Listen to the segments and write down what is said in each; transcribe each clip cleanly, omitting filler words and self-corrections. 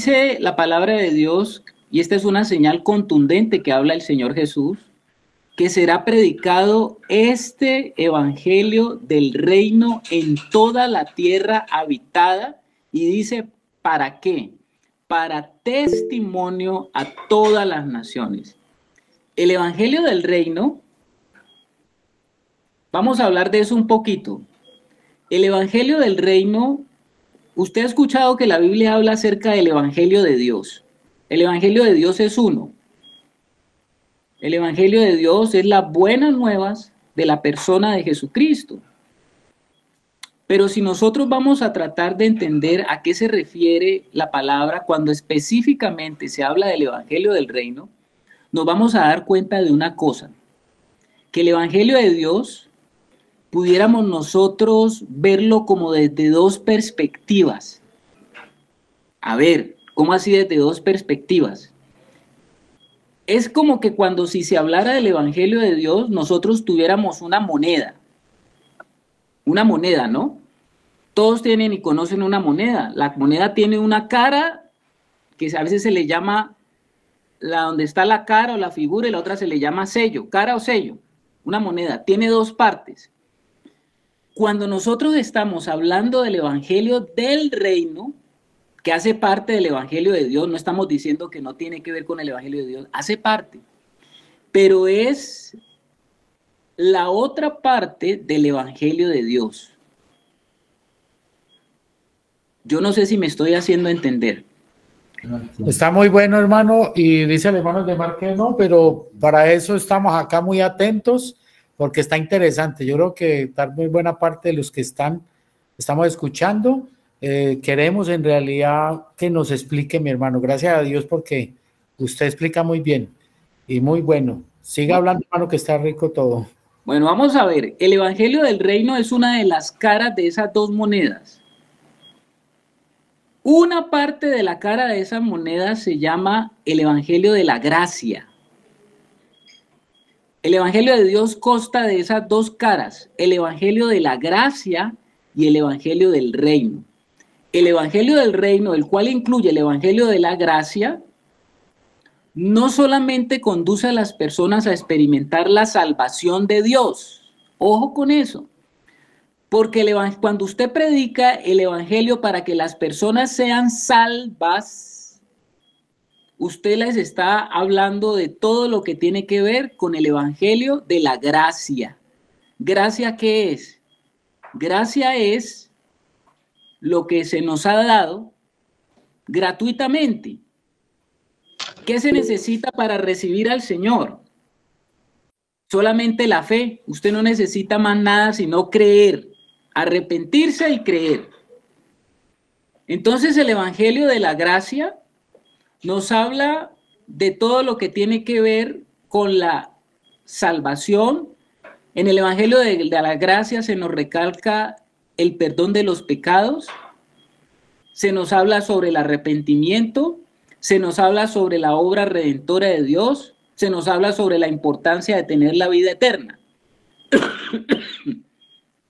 Dice la palabra de Dios, y esta es una señal contundente que habla el Señor Jesús, que será predicado este evangelio del reino en toda la tierra habitada, y dice, ¿para qué? Para testimonio a todas las naciones. El evangelio del reino, vamos a hablar de eso un poquito. El evangelio del reino, usted ha escuchado que la Biblia habla acerca del evangelio de Dios. El evangelio de Dios es uno. El evangelio de Dios es las buenas nuevas de la persona de Jesucristo. Pero si nosotros vamos a tratar de entender a qué se refiere la palabra cuando específicamente se habla del evangelio del reino, nos vamos a dar cuenta de una cosa, que el evangelio de Dios pudiéramos nosotros verlo como desde dos perspectivas. A ver, ¿cómo así desde dos perspectivas? Es como que cuando si se hablara del evangelio de Dios, nosotros tuviéramos una moneda, ¿no? Todos tienen y conocen una moneda. La moneda tiene una cara, que a veces se le llama, donde está la cara o la figura, y la otra se le llama sello, cara o sello. Una moneda tiene dos partes. Cuando nosotros estamos hablando del evangelio del reino, que hace parte del evangelio de Dios, no estamos diciendo que no tiene que ver con el evangelio de Dios, hace parte, pero es la otra parte del evangelio de Dios. Yo no sé si me estoy haciendo entender. Está muy bueno, hermano, y dice el hermano de Mar que no, pero para eso estamos acá muy atentos, porque está interesante. Yo creo que tal vez buena parte de los que estamos escuchando, queremos en realidad que nos explique, mi hermano. Gracias a Dios porque usted explica muy bien y muy bueno. Siga hablando, hermano, que está rico todo. Bueno, vamos a ver. El evangelio del reino es una de las caras de esas dos monedas. Una parte de la cara de esa moneda se llama el evangelio de la gracia. El evangelio de Dios consta de esas dos caras, el evangelio de la gracia y el evangelio del reino. El evangelio del reino, el cual incluye el evangelio de la gracia, no solamente conduce a las personas a experimentar la salvación de Dios. Ojo con eso. Porque cuando usted predica el evangelio para que las personas sean salvas, usted les está hablando de todo lo que tiene que ver con el evangelio de la gracia. ¿Gracia qué es? Gracia es lo que se nos ha dado gratuitamente. ¿Qué se necesita para recibir al Señor? Solamente la fe. Usted no necesita más nada sino creer. Arrepentirse y creer. Entonces el evangelio de la gracia nos habla de todo lo que tiene que ver con la salvación. En el evangelio de la gracia se nos recalca el perdón de los pecados, se nos habla sobre el arrepentimiento, se nos habla sobre la obra redentora de Dios, se nos habla sobre la importancia de tener la vida eterna.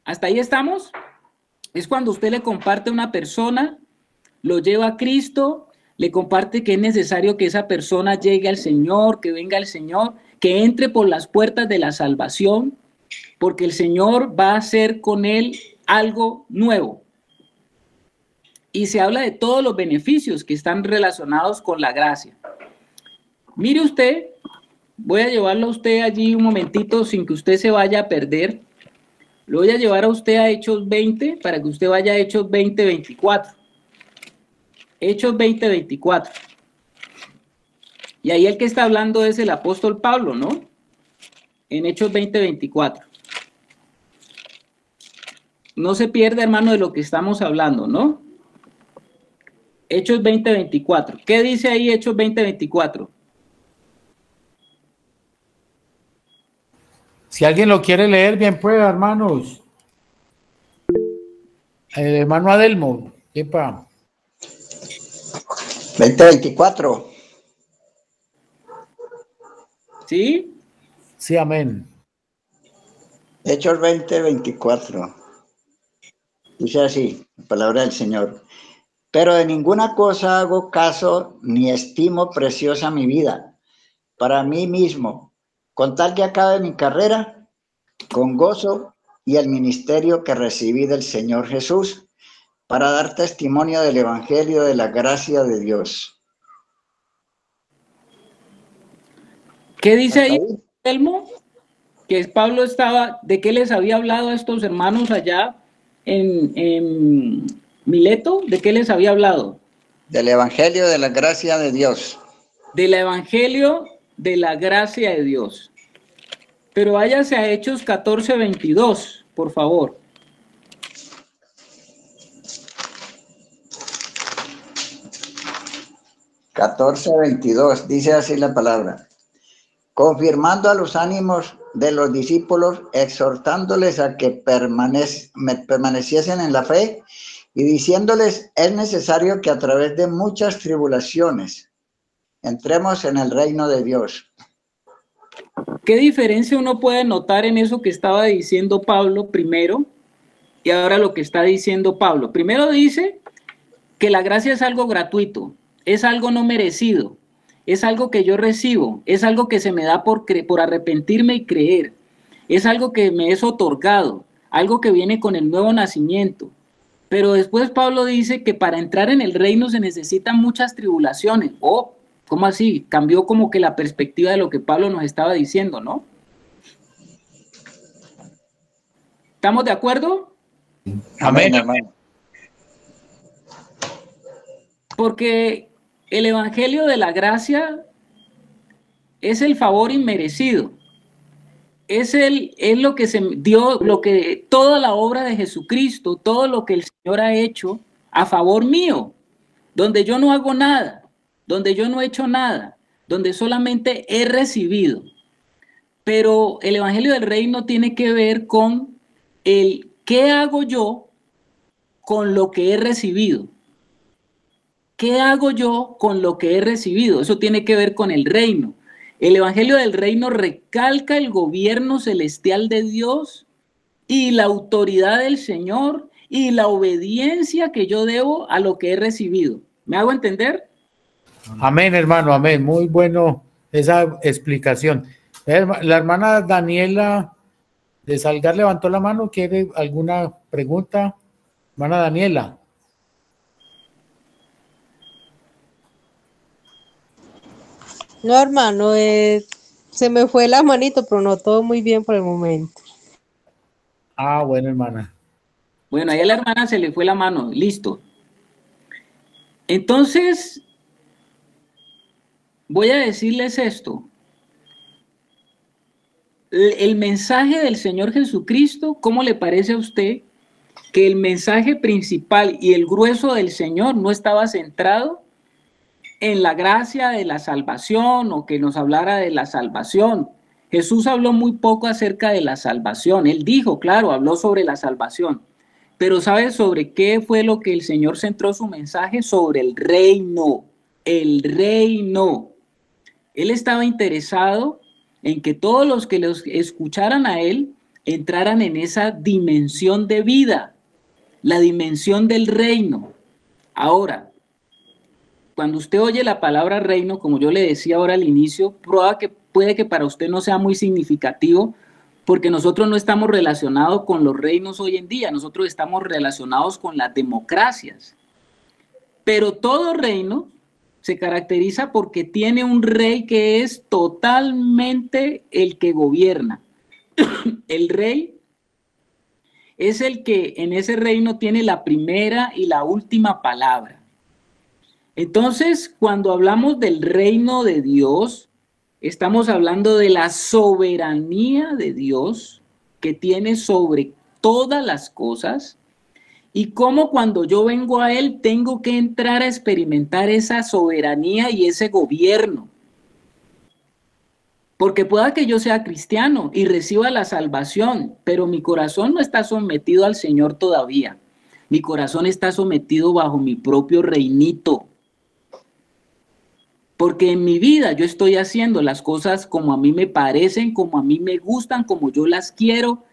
¿Hasta ahí estamos? Es cuando usted le comparte a una persona, lo lleva a Cristo, le comparte que es necesario que esa persona llegue al Señor, que venga al Señor, que entre por las puertas de la salvación, porque el Señor va a hacer con él algo nuevo. Y se habla de todos los beneficios que están relacionados con la gracia. Mire usted, voy a llevarlo a usted allí un momentito sin que usted se vaya a perder. Lo voy a llevar a usted a Hechos 20 para que usted vaya a Hechos 20, 24. Hechos 20, 24. Y ahí el que está hablando es el apóstol Pablo, ¿no? En Hechos 20, 24. No se pierda, hermano, de lo que estamos hablando, ¿no? Hechos 20, 24. ¿Qué dice ahí Hechos 20, 24? Si alguien lo quiere leer, bien pueda, hermanos. Hermano Adelmo, epa. 20:24. ¿Sí? Sí, amén. Hechos 20:24. Dice así, la palabra del Señor. Pero de ninguna cosa hago caso ni estimo preciosa mi vida para mí mismo, con tal que acabe mi carrera con gozo y el ministerio que recibí del Señor Jesús para dar testimonio del Evangelio de la gracia de Dios. ¿Qué dice ahí, Elmo? Que Pablo estaba, ¿de qué les había hablado a estos hermanos allá en Mileto? ¿De qué les había hablado? Del Evangelio de la gracia de Dios. Del Evangelio de la gracia de Dios. Pero váyase a Hechos 14:22, por favor. (14:22) dice así la palabra: confirmando a los ánimos de los discípulos, exhortándoles a que permaneciesen en la fe y diciéndoles: es necesario que a través de muchas tribulaciones entremos en el reino de Dios. ¿Qué diferencia uno puede notar en eso que estaba diciendo Pablo primero y ahora lo que está diciendo Pablo? Primero dice que la gracia es algo gratuito, es algo no merecido, es algo que yo recibo, es algo que se me da por arrepentirme y creer, es algo que me es otorgado, algo que viene con el nuevo nacimiento. Pero después Pablo dice que para entrar en el reino se necesitan muchas tribulaciones. Oh, ¿cómo así? Cambió como que la perspectiva de lo que Pablo nos estaba diciendo, ¿no? ¿Estamos de acuerdo? Amén, hermano. Porque el evangelio de la gracia es el favor inmerecido. Es lo que se dio, lo que toda la obra de Jesucristo, todo lo que el Señor ha hecho a favor mío, donde yo no hago nada, donde yo no he hecho nada, donde solamente he recibido. Pero el evangelio del reino tiene que ver con el qué hago yo con lo que he recibido. ¿Qué hago yo con lo que he recibido? Eso tiene que ver con el reino. El evangelio del reino recalca el gobierno celestial de Dios y la autoridad del Señor y la obediencia que yo debo a lo que he recibido. ¿Me hago entender? Amén, hermano, amén. Muy bueno esa explicación. La hermana Daniela de Salgar levantó la mano. ¿Quiere alguna pregunta? Hermana Daniela. No, hermano, se me fue la manito, pero no todo muy bien por el momento. Ah, bueno, hermana. Bueno, ahí a la hermana se le fue la mano, listo. Entonces, voy a decirles esto. El mensaje del Señor Jesucristo, ¿cómo le parece a usted que el mensaje principal y el grueso del Señor no estaba centrado en la gracia de la salvación o que nos hablara de la salvación? Jesús habló muy poco acerca de la salvación. Él dijo, claro, habló sobre la salvación. Pero ¿sabe sobre qué fue lo que el Señor centró su mensaje? Sobre el reino. El reino. Él estaba interesado en que todos los que los escucharan a Él entraran en esa dimensión de vida, la dimensión del reino. Ahora, cuando usted oye la palabra reino, como yo le decía ahora al inicio, puede que para usted no sea muy significativo, porque nosotros no estamos relacionados con los reinos hoy en día, nosotros estamos relacionados con las democracias. Pero todo reino se caracteriza porque tiene un rey que es totalmente el que gobierna. El rey es el que en ese reino tiene la primera y la última palabra. Entonces, cuando hablamos del reino de Dios, estamos hablando de la soberanía de Dios que tiene sobre todas las cosas y cómo cuando yo vengo a Él tengo que entrar a experimentar esa soberanía y ese gobierno. Porque pueda que yo sea cristiano y reciba la salvación, pero mi corazón no está sometido al Señor todavía. Mi corazón está sometido bajo mi propio reinito. Porque en mi vida yo estoy haciendo las cosas como a mí me parecen, como a mí me gustan, como yo las quiero.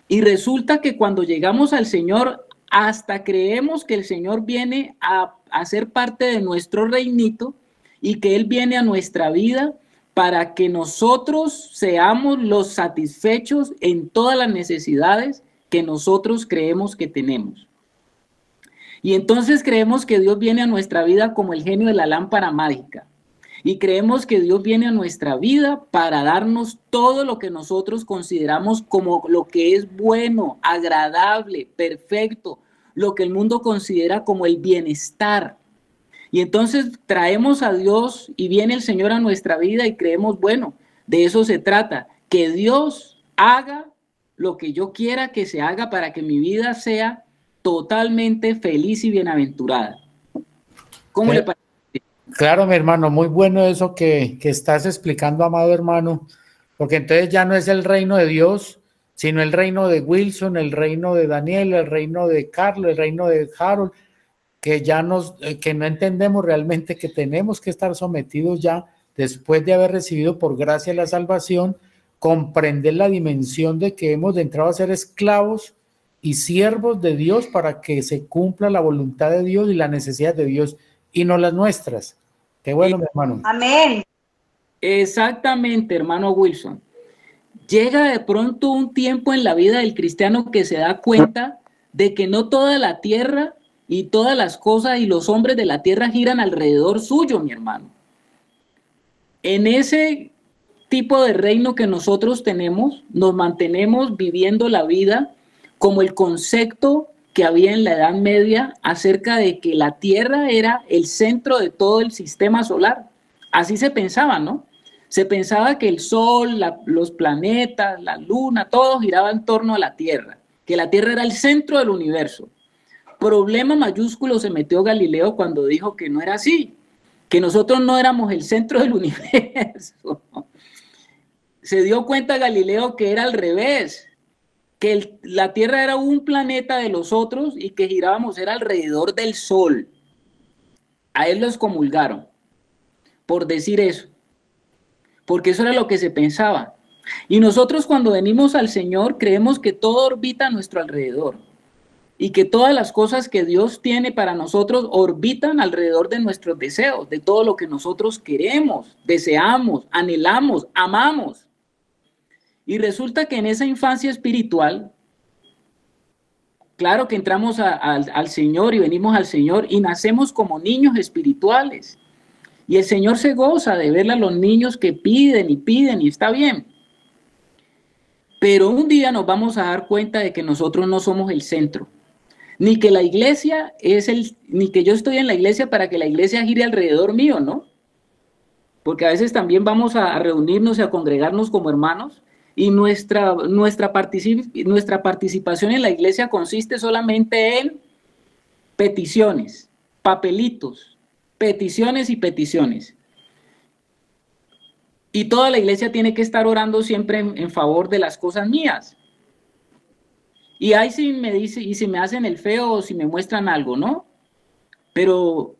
Y resulta que cuando llegamos al Señor, hasta creemos que el Señor viene a ser parte de nuestro reinito y que Él viene a nuestra vida para que nosotros seamos los satisfechos en todas las necesidades que nosotros creemos que tenemos. Y entonces creemos que Dios viene a nuestra vida como el genio de la lámpara mágica. Y creemos que Dios viene a nuestra vida para darnos todo lo que nosotros consideramos como lo que es bueno, agradable, perfecto, lo que el mundo considera como el bienestar. Y entonces traemos a Dios y viene el Señor a nuestra vida y creemos, bueno, de eso se trata, que Dios haga lo que yo quiera que se haga para que mi vida sea totalmente feliz y bienaventurada. ¿Cómo le parece? Claro, mi hermano, muy bueno eso que estás explicando, amado hermano, porque entonces ya no es el reino de Dios, sino el reino de Wilson, el reino de Daniel, el reino de Carlos, el reino de Harold, que ya que no entendemos realmente que tenemos que estar sometidos ya, después de haber recibido por gracia la salvación, comprender la dimensión de que hemos de entrar a ser esclavos y siervos de Dios para que se cumpla la voluntad de Dios y las necesidades de Dios y no las nuestras. Qué bueno, mi hermano. Amén. Exactamente, hermano Wilson. Llega de pronto un tiempo en la vida del cristiano que se da cuenta de que no toda la tierra y todas las cosas y los hombres de la tierra giran alrededor suyo, mi hermano. En ese tipo de reino que nosotros tenemos, nos mantenemos viviendo la vida como el concepto que había en la Edad Media acerca de que la Tierra era el centro de todo el sistema solar. Así se pensaba, ¿no? Se pensaba que el Sol, los planetas, la Luna, todo giraba en torno a la Tierra, que la Tierra era el centro del universo. Problema mayúsculo se metió Galileo cuando dijo que no era así, que nosotros no éramos el centro del universo. Se dio cuenta Galileo que era al revés, que la Tierra era un planeta de los otros y que girábamos era alrededor del Sol. A él lo excomulgaron por decir eso, porque eso era lo que se pensaba. Y nosotros cuando venimos al Señor creemos que todo orbita a nuestro alrededor y que todas las cosas que Dios tiene para nosotros orbitan alrededor de nuestros deseos, de todo lo que nosotros queremos, deseamos, anhelamos, amamos. Y resulta que en esa infancia espiritual, claro que entramos al Señor y venimos al Señor y nacemos como niños espirituales. Y el Señor se goza de ver a los niños que piden y está bien. Pero un día nos vamos a dar cuenta de que nosotros no somos el centro. Ni que la iglesia ni que yo estoy en la iglesia para que la iglesia gire alrededor mío, ¿no? Porque a veces también vamos a reunirnos y a congregarnos como hermanos. Y nuestra participación en la iglesia consiste solamente en peticiones, papelitos, peticiones y peticiones. Y toda la iglesia tiene que estar orando siempre en favor de las cosas mías. Y ahí sí me dice, y si me hacen el feo o si me muestran algo, ¿no? Pero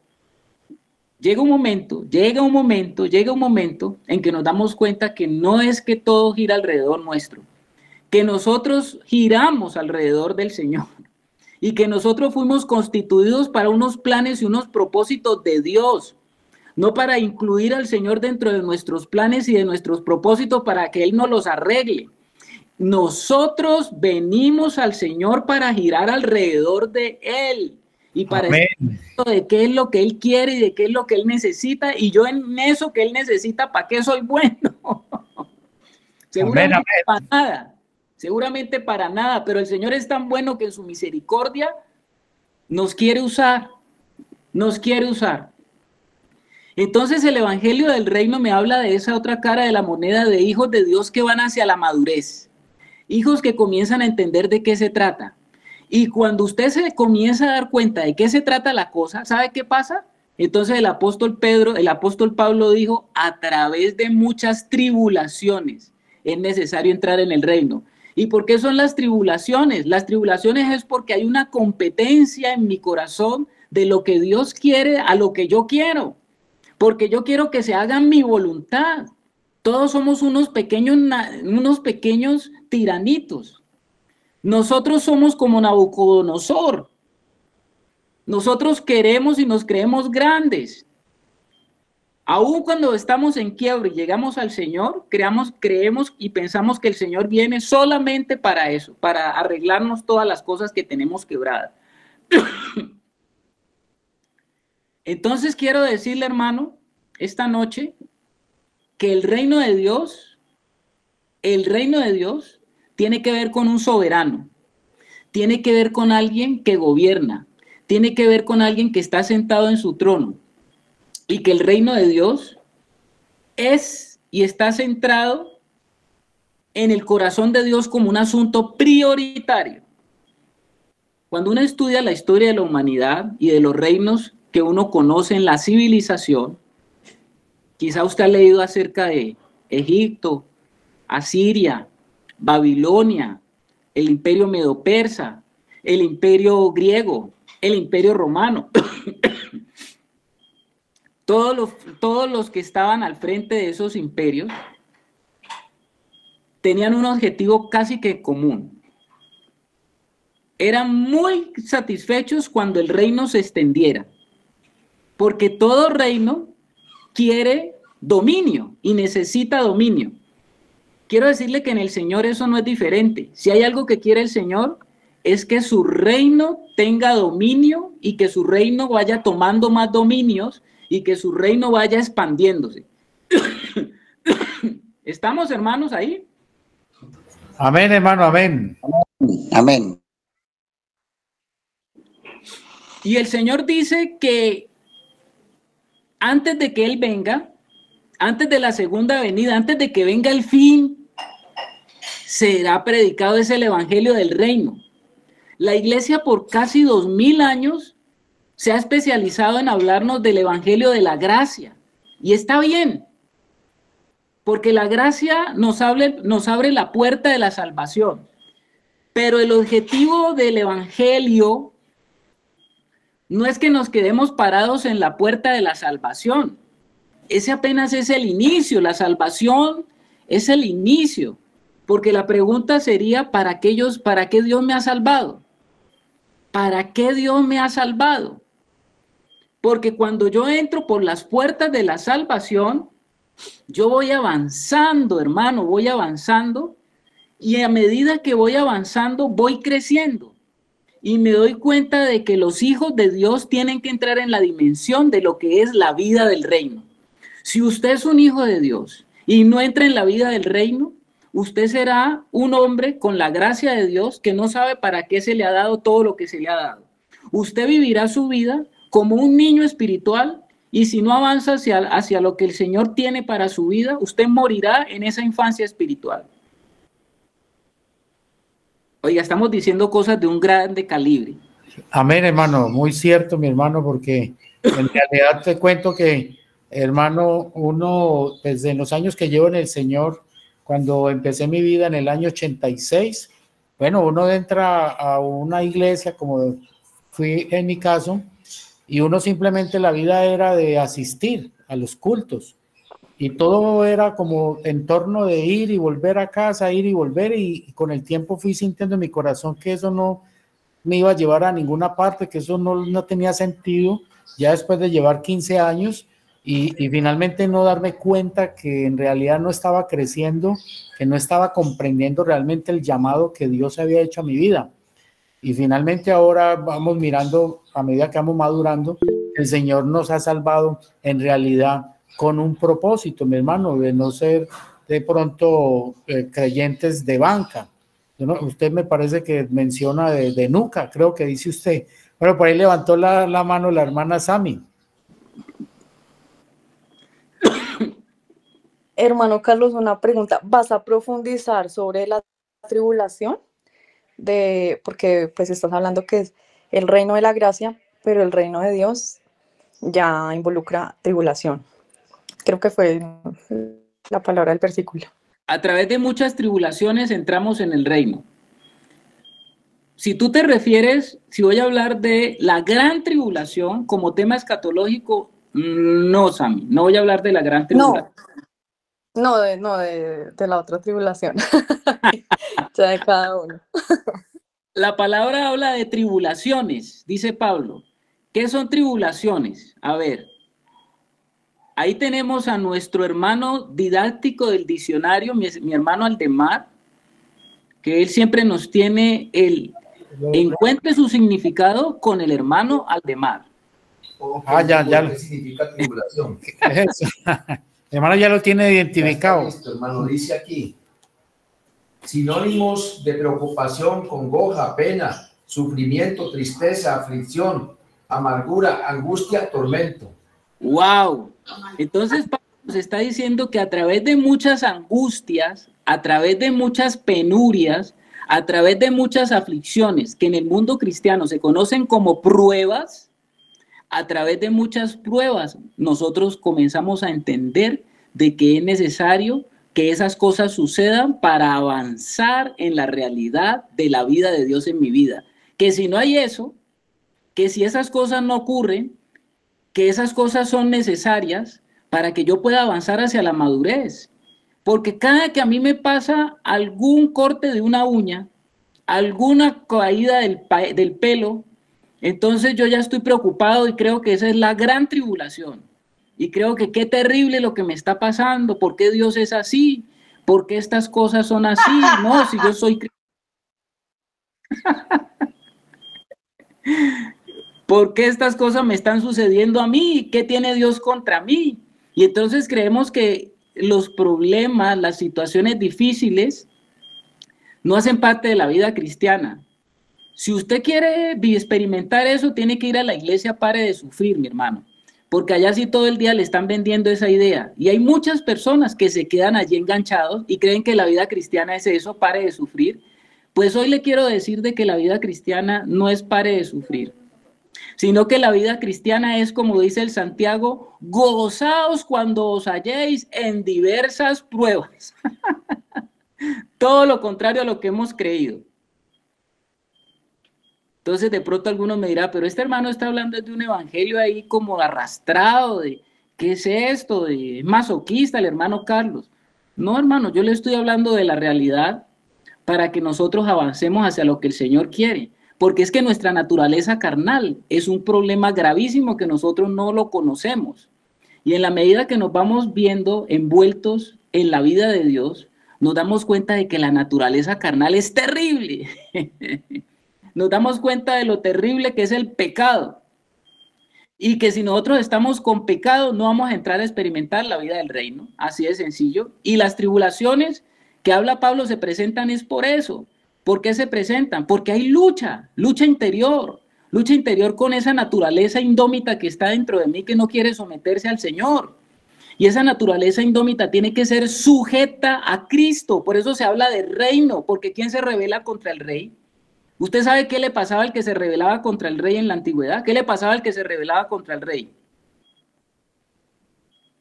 llega un momento en que nos damos cuenta que no es que todo gira alrededor nuestro, que nosotros giramos alrededor del Señor y que nosotros fuimos constituidos para unos planes y unos propósitos de Dios, no para incluir al Señor dentro de nuestros planes y de nuestros propósitos para que Él nos los arregle. Nosotros venimos al Señor para girar alrededor de Él y para de qué es lo que Él quiere y de qué es lo que Él necesita, y yo en eso que Él necesita, ¿para qué soy bueno? Seguramente para nada, pero el Señor es tan bueno que en su misericordia nos quiere usar. Entonces el Evangelio del Reino me habla de esa otra cara de la moneda, de hijos de Dios que van hacia la madurez, hijos que comienzan a entender de qué se trata. Y cuando usted se comienza a dar cuenta de qué se trata la cosa, ¿sabe qué pasa? Entonces el apóstol Pablo dijo, a través de muchas tribulaciones es necesario entrar en el reino. ¿Y por qué son las tribulaciones? Las tribulaciones es porque hay una competencia en mi corazón de lo que Dios quiere a lo que yo quiero. Porque yo quiero que se haga mi voluntad. Todos somos unos pequeños tiranitos. Nosotros somos como Nabucodonosor, Nosotros queremos y nos creemos grandes. Aún cuando estamos en quiebra y llegamos al Señor, creemos y pensamos que el Señor viene solamente para eso, para arreglarnos todas las cosas que tenemos quebradas. Entonces quiero decirle, hermano, esta noche, que el reino de Dios tiene que ver con un soberano, tiene que ver con alguien que gobierna, tiene que ver con alguien que está sentado en su trono, y que el reino de Dios es y está centrado en el corazón de Dios como un asunto prioritario. Cuando uno estudia la historia de la humanidad y de los reinos que uno conoce en la civilización, quizá usted ha leído acerca de Egipto, Asiria, Babilonia, el imperio medo-persa, el imperio griego, el imperio romano. Todos los que estaban al frente de esos imperios tenían un objetivo casi que común. Eran muy satisfechos cuando el reino se extendiera, porque todo reino quiere dominio y necesita dominio. Quiero decirle que en el Señor eso no es diferente. Si hay algo que quiere el Señor, es que su reino tenga dominio y que su reino vaya tomando más dominios y que su reino vaya expandiéndose. ¿Estamos, hermanos, ahí? Amén, hermano, amén. Amén. Y el Señor dice que antes de que Él venga, antes de la segunda venida, antes de que venga el fin, será predicado ese el evangelio del reino. La iglesia por casi 2000 años se ha especializado en hablarnos del evangelio de la gracia. Y está bien, porque la gracia nos abre la puerta de la salvación. Pero el objetivo del evangelio no es que nos quedemos parados en la puerta de la salvación. Ese apenas es el inicio. La salvación es el inicio. Porque la pregunta sería, ¿para qué Dios me ha salvado? ¿Para qué Dios me ha salvado? Porque cuando yo entro por las puertas de la salvación, yo voy avanzando, hermano, voy avanzando, y a medida que voy avanzando, voy creciendo. Y me doy cuenta de que los hijos de Dios tienen que entrar en la dimensión de lo que es la vida del reino. Si usted es un hijo de Dios y no entra en la vida del reino, usted será un hombre con la gracia de Dios que no sabe para qué se le ha dado todo lo que se le ha dado. Usted vivirá su vida como un niño espiritual, y si no avanza hacia lo que el Señor tiene para su vida, usted morirá en esa infancia espiritual. Oiga, estamos diciendo cosas de un grande calibre. Amén, hermano, muy cierto, mi hermano, porque en realidad te cuento que, hermano, uno, desde los años que llevo en el Señor, cuando empecé mi vida en el año 86, bueno, uno entra a una iglesia, como fui en mi caso, y uno simplemente la vida era de asistir a los cultos, y todo era como en torno de ir y volver a casa, ir y volver, y con el tiempo fui sintiendo en mi corazón que eso no me iba a llevar a ninguna parte, que eso no tenía sentido, ya después de llevar 15 años, y finalmente no darme cuenta que en realidad no estaba creciendo, que no estaba comprendiendo realmente el llamado que Dios había hecho a mi vida. Y finalmente ahora vamos mirando, a medida que vamos madurando, el Señor nos ha salvado en realidad con un propósito, mi hermano, de no ser de pronto creyentes de banca. Usted me parece que menciona de nuca, creo que dice usted. Bueno, por ahí levantó la mano la hermana Sami. Hermano Carlos, una pregunta. ¿Vas a profundizar sobre la tribulación? Porque pues estás hablando que es el reino de la gracia, pero el reino de Dios ya involucra tribulación. Creo que fue la palabra del versículo. A través de muchas tribulaciones entramos en el reino. Si tú te refieres, si voy a hablar de la gran tribulación como tema escatológico, no, Sammy, no voy a hablar de la gran tribulación. No, de la otra tribulación. Ya de cada uno. La palabra habla de tribulaciones, dice Pablo, ¿Qué son tribulaciones? A ver, ahí tenemos a nuestro hermano didáctico del diccionario, mi hermano Aldemar, que él siempre nos tiene el encuentre su significado con el hermano Aldemar. Ya. ¿Qué significa tribulación? Eso. Mi hermano ya lo tiene identificado. Listo, hermano, dice aquí. Sinónimos de preocupación, congoja, pena, sufrimiento, tristeza, aflicción, amargura, angustia, tormento. ¡Wow! Entonces Pablo nos está diciendo que a través de muchas angustias, a través de muchas penurias, a través de muchas aflicciones que en el mundo cristiano se conocen como pruebas, a través de muchas pruebas nosotros comenzamos a entender de que es necesario que esas cosas sucedan para avanzar en la realidad de la vida de Dios en mi vida. Que si no hay eso, que si esas cosas no ocurren, que esas cosas son necesarias para que yo pueda avanzar hacia la madurez. Porque cada que a mí me pasa algún corte de una uña, alguna caída del pelo, entonces yo ya estoy preocupado y creo que esa es la gran tribulación. Y creo que qué terrible lo que me está pasando, ¿por qué Dios es así? ¿Por qué estas cosas son así? No, si yo soy ¿por qué estas cosas me están sucediendo a mí? ¿Qué tiene Dios contra mí? Y entonces creemos que los problemas, las situaciones difíciles, no hacen parte de la vida cristiana. Si usted quiere experimentar eso, tiene que ir a la iglesia Pare de Sufrir, mi hermano. Porque allá sí todo el día le están vendiendo esa idea. Y hay muchas personas que se quedan allí enganchados y creen que la vida cristiana es eso, Pare de Sufrir. Pues hoy le quiero decir de que la vida cristiana no es Pare de Sufrir, sino que la vida cristiana es, como dice el Santiago, gozaos cuando os halléis en diversas pruebas. Todo lo contrario a lo que hemos creído. Entonces de pronto algunos me dirán, pero este hermano está hablando de un evangelio ahí como arrastrado, de ¿qué es esto? De masoquista, el hermano Carlos. No, hermano, yo le estoy hablando de la realidad para que nosotros avancemos hacia lo que el Señor quiere. Porque es que nuestra naturaleza carnal es un problema gravísimo que nosotros no lo conocemos. Y en la medida que nos vamos viendo envueltos en la vida de Dios, nos damos cuenta de que la naturaleza carnal es terrible. Nos damos cuenta de lo terrible que es el pecado. Y que si nosotros estamos con pecado, no vamos a entrar a experimentar la vida del reino. Así de sencillo. Y las tribulaciones que habla Pablo se presentan es por eso. ¿Por qué se presentan? Porque hay lucha interior con esa naturaleza indómita que está dentro de mí que no quiere someterse al Señor. Y esa naturaleza indómita tiene que ser sujeta a Cristo. Por eso se habla de reino, porque ¿quién se rebela contra el rey? ¿Usted sabe qué le pasaba al que se rebelaba contra el rey en la antigüedad? ¿Qué le pasaba al que se rebelaba contra el rey?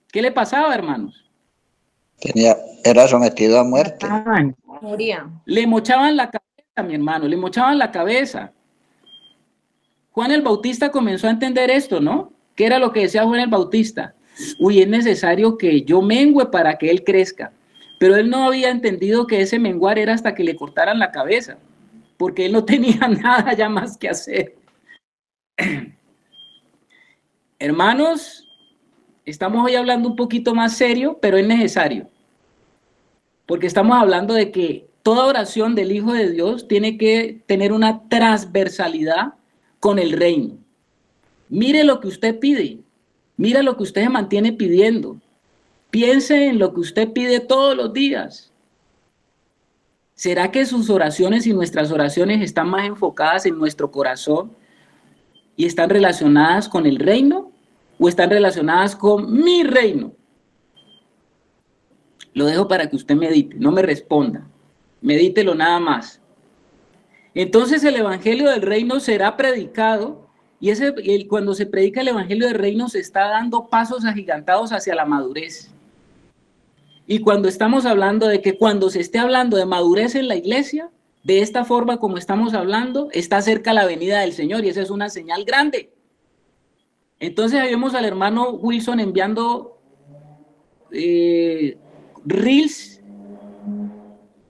¿Qué le pasaba, hermanos? Era sometido a muerte. Moría. Le mochaban la cabeza, mi hermano, le mochaban la cabeza. Juan el Bautista comenzó a entender esto, ¿no? ¿Qué era lo que decía Juan el Bautista? Uy, es necesario que yo mengüe para que él crezca. Pero él no había entendido que ese menguar era hasta que le cortaran la cabeza, porque él no tenía nada ya más que hacer. Hermanos, estamos hoy hablando un poquito más serio, pero es necesario. Porque estamos hablando de que toda oración del Hijo de Dios tiene que tener una transversalidad con el reino. Mire lo que usted pide, mira lo que usted se mantiene pidiendo. Piense en lo que usted pide todos los días. ¿Será que sus oraciones y nuestras oraciones están más enfocadas en nuestro corazón y están relacionadas con el reino o están relacionadas con mi reino? Lo dejo para que usted medite, no me responda. Medítelo nada más. Entonces el evangelio del reino será predicado y cuando se predica el evangelio del reino se está dando pasos agigantados hacia la madurez. Y cuando estamos hablando de que cuando se esté hablando de madurez en la iglesia, de esta forma como estamos hablando, está cerca la venida del Señor y esa es una señal grande. Entonces ahí vemos al hermano Wilson enviando reels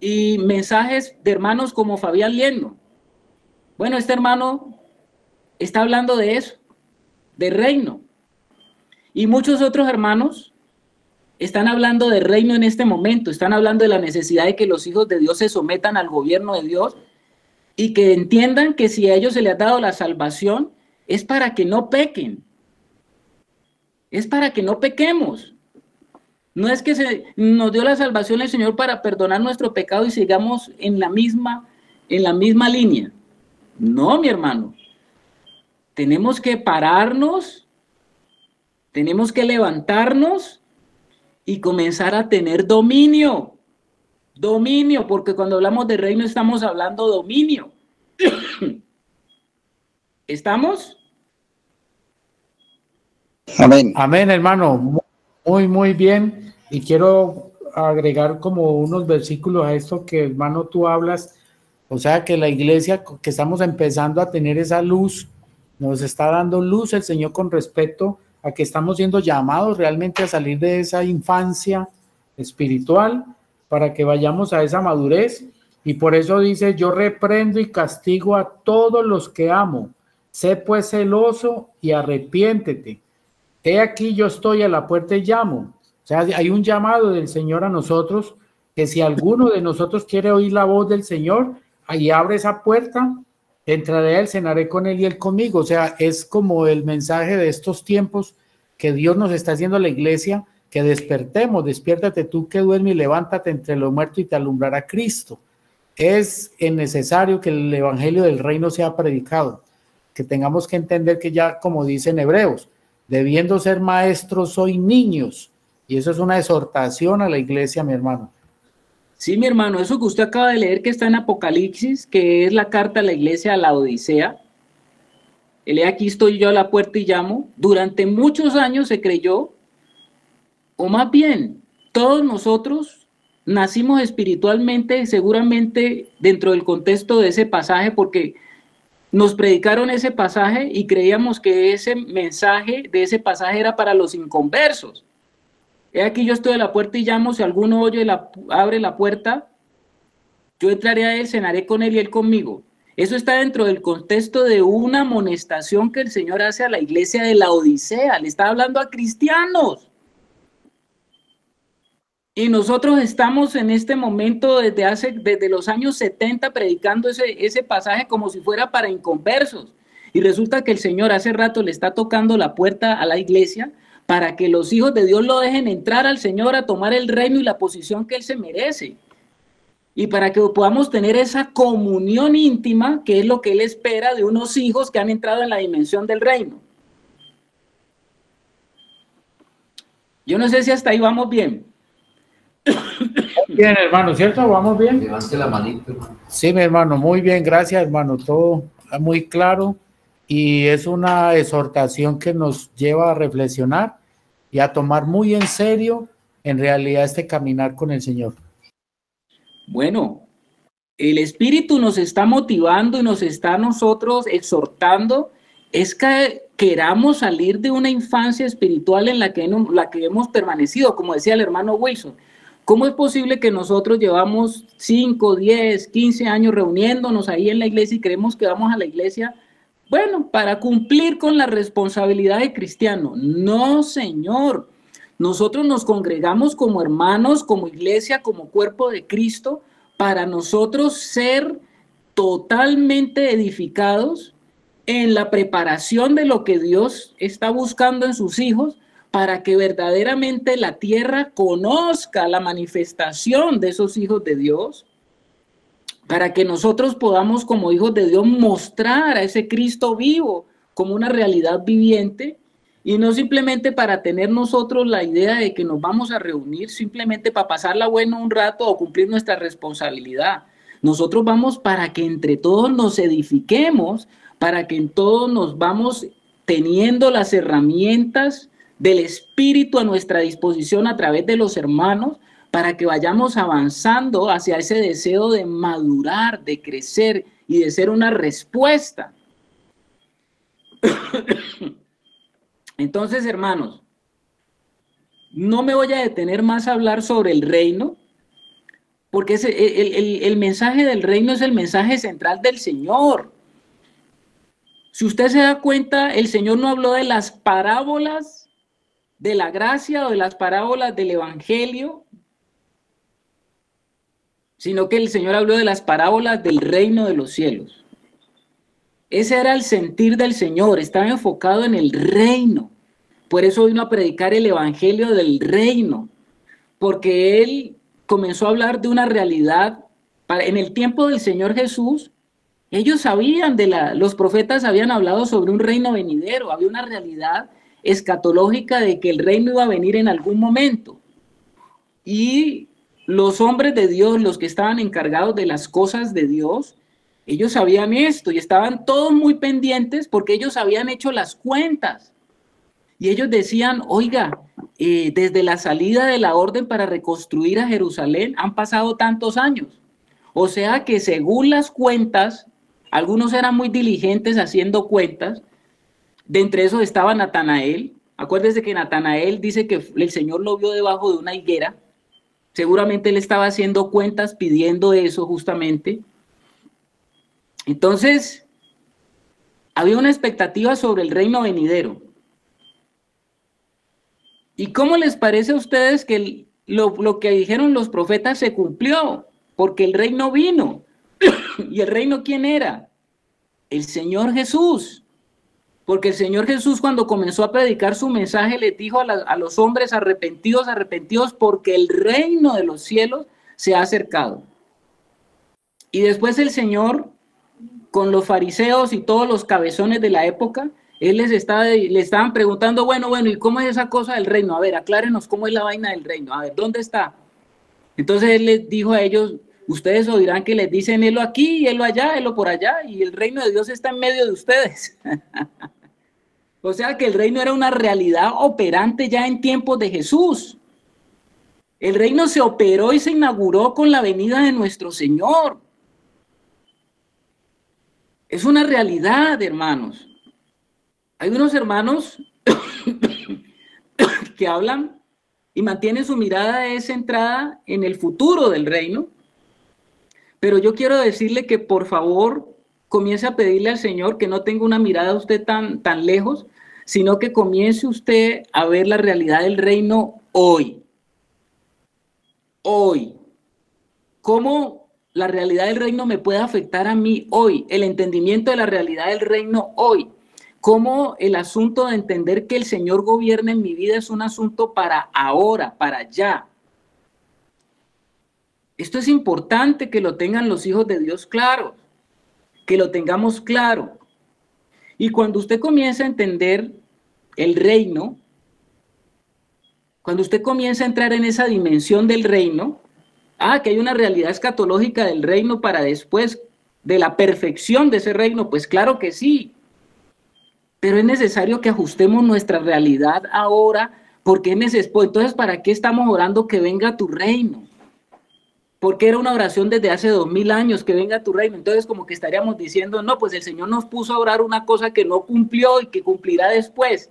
y mensajes de hermanos como Fabián Liendo. Bueno, este hermano está hablando de eso, de reino. Y muchos otros hermanos están hablando de reino en este momento, están hablando de la necesidad de que los hijos de Dios se sometan al gobierno de Dios y que entiendan que si a ellos se les ha dado la salvación, es para que no pequen, es para que no pequemos. No es que nos dio la salvación el Señor para perdonar nuestro pecado y sigamos en la misma línea. No, mi hermano. Tenemos que pararnos, tenemos que levantarnos y comenzar a tener dominio. Dominio, porque cuando hablamos de reino estamos hablando de dominio. ¿Estamos? Amén. Amén, hermano. Muy bien. Y quiero agregar como unos versículos a esto que, hermano, tú hablas. O sea, que la iglesia, que estamos empezando a tener esa luz, nos está dando luz el Señor con respecto a que estamos siendo llamados realmente a salir de esa infancia espiritual para que vayamos a esa madurez. Y por eso dice, yo reprendo y castigo a todos los que amo. Sé pues celoso y arrepiéntete. He aquí yo estoy a la puerta y llamo. O sea, hay un llamado del Señor a nosotros, que si alguno de nosotros quiere oír la voz del Señor, ahí abre esa puerta, entraré a él, cenaré con él y él conmigo. O sea, es como el mensaje de estos tiempos que Dios nos está haciendo a la iglesia, que despertemos, despiértate tú que duermes y levántate entre los muertos y te alumbrará Cristo. Es necesario que el evangelio del reino sea predicado, que tengamos que entender que ya, como dicen Hebreos, debiendo ser maestros soy niños, y eso es una exhortación a la iglesia, mi hermano. Sí, mi hermano, eso que usted acaba de leer que está en Apocalipsis, que es la carta a la iglesia a la Odisea. He aquí estoy yo a la puerta y llamo. Durante muchos años se creyó, o más bien, todos nosotros nacimos espiritualmente, seguramente dentro del contexto de ese pasaje, porque nos predicaron ese pasaje y creíamos que ese mensaje de ese pasaje era para los inconversos. He aquí yo estoy a la puerta y llamo, si alguno oye abre la puerta, yo entraré a él, cenaré con él y él conmigo. Eso está dentro del contexto de una amonestación que el Señor hace a la iglesia de la Odisea. Le está hablando a cristianos. Y nosotros estamos en este momento desde los años 70 predicando ese pasaje como si fuera para inconversos. Y resulta que el Señor hace rato le está tocando la puerta a la iglesia para que los hijos de Dios lo dejen entrar al Señor a tomar el reino y la posición que Él se merece. Y para que podamos tener esa comunión íntima, que es lo que Él espera de unos hijos que han entrado en la dimensión del reino. Yo no sé si hasta ahí vamos bien. Bien, hermano, ¿cierto? ¿Vamos bien? Levante la manito, hermano. Sí, mi hermano, muy bien, gracias, hermano, todo muy claro y es una exhortación que nos lleva a reflexionar y a tomar muy en serio, en realidad, este caminar con el Señor. Bueno, el Espíritu nos está motivando y nos está nosotros exhortando, es que queramos salir de una infancia espiritual en la que hemos permanecido, como decía el hermano Wilson. ¿Cómo es posible que nosotros llevamos 5, 10, 15 años reuniéndonos ahí en la iglesia y creemos que vamos a la iglesia, bueno, para cumplir con la responsabilidad de cristiano? No, Señor. Nosotros nos congregamos como hermanos, como iglesia, como cuerpo de Cristo, para nosotros ser totalmente edificados en la preparación de lo que Dios está buscando en sus hijos, para que verdaderamente la tierra conozca la manifestación de esos hijos de Dios, para que nosotros podamos como hijos de Dios mostrar a ese Cristo vivo como una realidad viviente, y no simplemente para tener nosotros la idea de que nos vamos a reunir simplemente para pasarla bueno un rato o cumplir nuestra responsabilidad. Nosotros vamos para que entre todos nos edifiquemos, para que en todos nos vamos teniendo las herramientas del Espíritu a nuestra disposición a través de los hermanos, para que vayamos avanzando hacia ese deseo de madurar, de crecer y de ser una respuesta. Entonces, hermanos, no me voy a detener más a hablar sobre el reino, porque el mensaje del reino es el mensaje central del Señor. Si usted se da cuenta, el Señor no habló de las parábolas de la gracia o de las parábolas del Evangelio, sino que el Señor habló de las parábolas del reino de los cielos. Ese era el sentir del Señor, estaba enfocado en el reino. Por eso vino a predicar el Evangelio del reino, porque Él comenzó a hablar de una realidad. En el tiempo del Señor Jesús, ellos sabían los profetas habían hablado sobre un reino venidero, había una realidad escatológica de que el reino iba a venir en algún momento. Y los hombres de Dios, los que estaban encargados de las cosas de Dios, ellos sabían esto y estaban todos muy pendientes porque ellos habían hecho las cuentas. Y ellos decían, oiga, desde la salida de la orden para reconstruir a Jerusalén han pasado tantos años. O sea que según las cuentas, algunos eran muy diligentes haciendo cuentas. De entre esos estaba Natanael. Acuérdense que Natanael dice que el Señor lo vio debajo de una higuera. Seguramente él estaba haciendo cuentas pidiendo eso justamente. Entonces, había una expectativa sobre el reino venidero. ¿Y cómo les parece a ustedes que lo que dijeron los profetas se cumplió? Porque el reino vino. ¿Y el reino quién era? El Señor Jesús. Porque el Señor Jesús, cuando comenzó a predicar su mensaje, les dijo a los hombres arrepentidos, arrepentidos, porque el reino de los cielos se ha acercado. Y después el Señor, con los fariseos y todos los cabezones de la época, él le estaban preguntando, bueno, ¿y cómo es esa cosa del reino? A ver, aclárenos cómo es la vaina del reino. A ver, ¿dónde está? Entonces él les dijo a ellos, ustedes oirán que les dicen, helo aquí, helo allá, helo por allá, y el reino de Dios está en medio de ustedes. O sea que el reino era una realidad operante ya en tiempos de Jesús. El reino se operó y se inauguró con la venida de nuestro Señor. Es una realidad, hermanos. Hay unos hermanos que hablan y mantienen su mirada centrada en el futuro del reino. Pero yo quiero decirle que por favor comience a pedirle al Señor que no tenga una mirada usted tan lejos, sino que comience usted a ver la realidad del reino hoy. Hoy. ¿Cómo la realidad del reino me puede afectar a mí hoy? El entendimiento de la realidad del reino hoy. Cómo el asunto de entender que el Señor gobierna en mi vida es un asunto para ahora, para ya. Esto es importante que lo tengan los hijos de Dios claro, que lo tengamos claro. Y cuando usted comienza a entender el reino, cuando usted comienza a entrar en esa dimensión del reino, que hay una realidad escatológica del reino para después de la perfección de ese reino, pues claro que sí. Pero es necesario que ajustemos nuestra realidad ahora, porque es necesario. Entonces, ¿para qué estamos orando que venga tu reino? Porque era una oración desde hace 2000 años, que venga tu reino. Entonces, como que estaríamos diciendo, no, pues el Señor nos puso a orar una cosa que no cumplió y que cumplirá después.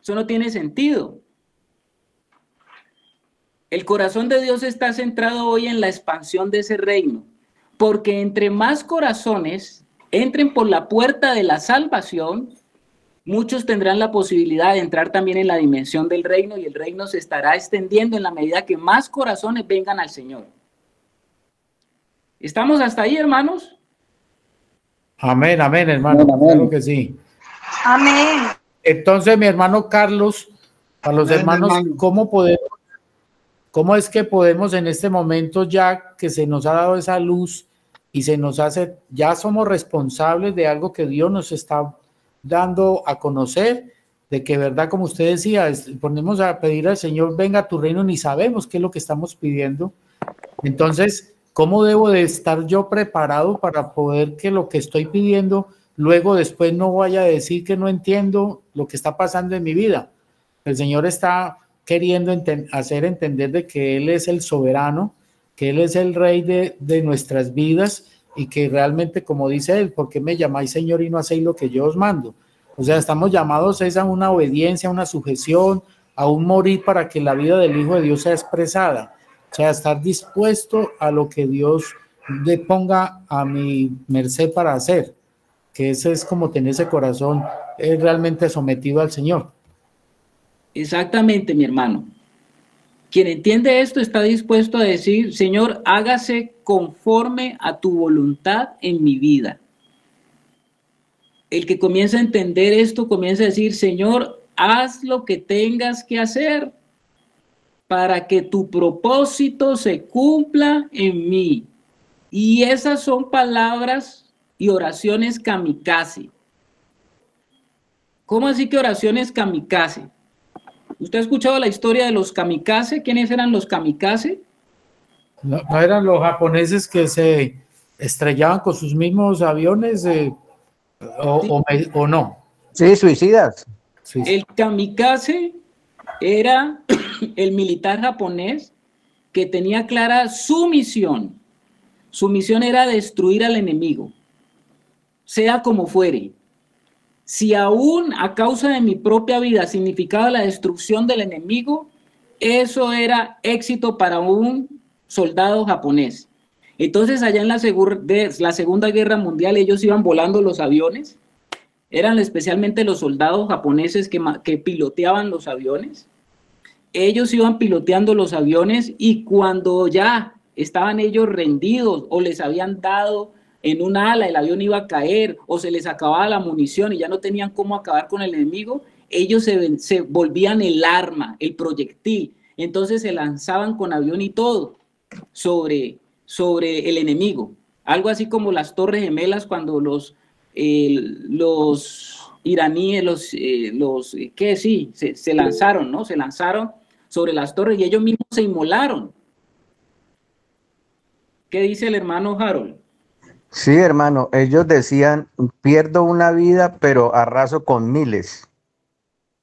Eso no tiene sentido. El corazón de Dios está centrado hoy en la expansión de ese reino, porque entre más corazones entren por la puerta de la salvación, muchos tendrán la posibilidad de entrar también en la dimensión del reino, y el reino se estará extendiendo en la medida que más corazones vengan al Señor. ¿Estamos hasta ahí, hermanos? Amén, amén, hermano. Amén, amén. Claro que sí. Amén. Entonces, mi hermano Carlos, para los hermanos, ¿cómo es que podemos en este momento, ya que se nos ha dado esa luz y se nos hace, ya somos responsables de algo que Dios nos está dando a conocer, de que verdad, como usted decía, ponemos a pedir al Señor, venga a tu reino, ni sabemos qué es lo que estamos pidiendo? Entonces, ¿cómo debo de estar yo preparado para poder que lo que estoy pidiendo, luego después no vaya a decir que no entiendo lo que está pasando en mi vida? El Señor está queriendo hacer entender de que Él es el soberano, que Él es el rey de nuestras vidas, y que realmente, como dice Él, ¿por qué me llamáis Señor y no hacéis lo que yo os mando? O sea, estamos llamados a una obediencia, a una sujeción, a un morir para que la vida del Hijo de Dios sea expresada. O sea, estar dispuesto a lo que Dios le ponga a mi merced para hacer. que ese es como tener ese corazón realmente sometido al Señor. Exactamente, mi hermano. Quien entiende esto está dispuesto a decir, Señor, hágase conforme a tu voluntad en mi vida. El que comienza a entender esto comienza a decir, Señor, haz lo que tengas que hacer para que tu propósito se cumpla en mí. Y esas son palabras y oraciones kamikaze. ¿Cómo así que oraciones kamikaze? ¿Usted ha escuchado la historia de los kamikaze? ¿Quiénes eran los kamikaze? No, no eran los japoneses que se estrellaban con sus mismos aviones o no. Sí, suicidas. Sí. El kamikaze era el militar japonés que tenía clara su misión. Su misión era destruir al enemigo, sea como fuere. Si aún a causa de mi propia vida significaba la destrucción del enemigo, eso era éxito para un soldado japonés. Entonces allá en la Segunda Guerra Mundial ellos iban volando los aviones, eran especialmente los soldados japoneses que piloteaban los aviones. Ellos iban piloteando los aviones y cuando ya estaban ellos rendidos o les habían dado en un ala, el avión iba a caer o se les acababa la munición y ya no tenían cómo acabar con el enemigo, ellos se volvían el arma, el proyectil. Entonces se lanzaban con avión y todo sobre el enemigo. Algo así como las Torres Gemelas cuando los iraníes, se lanzaron, ¿no? Se lanzaron sobre las torres y ellos mismos se inmolaron. ¿Qué dice el hermano Harold? Sí, hermano, ellos decían, pierdo una vida, pero arraso con miles.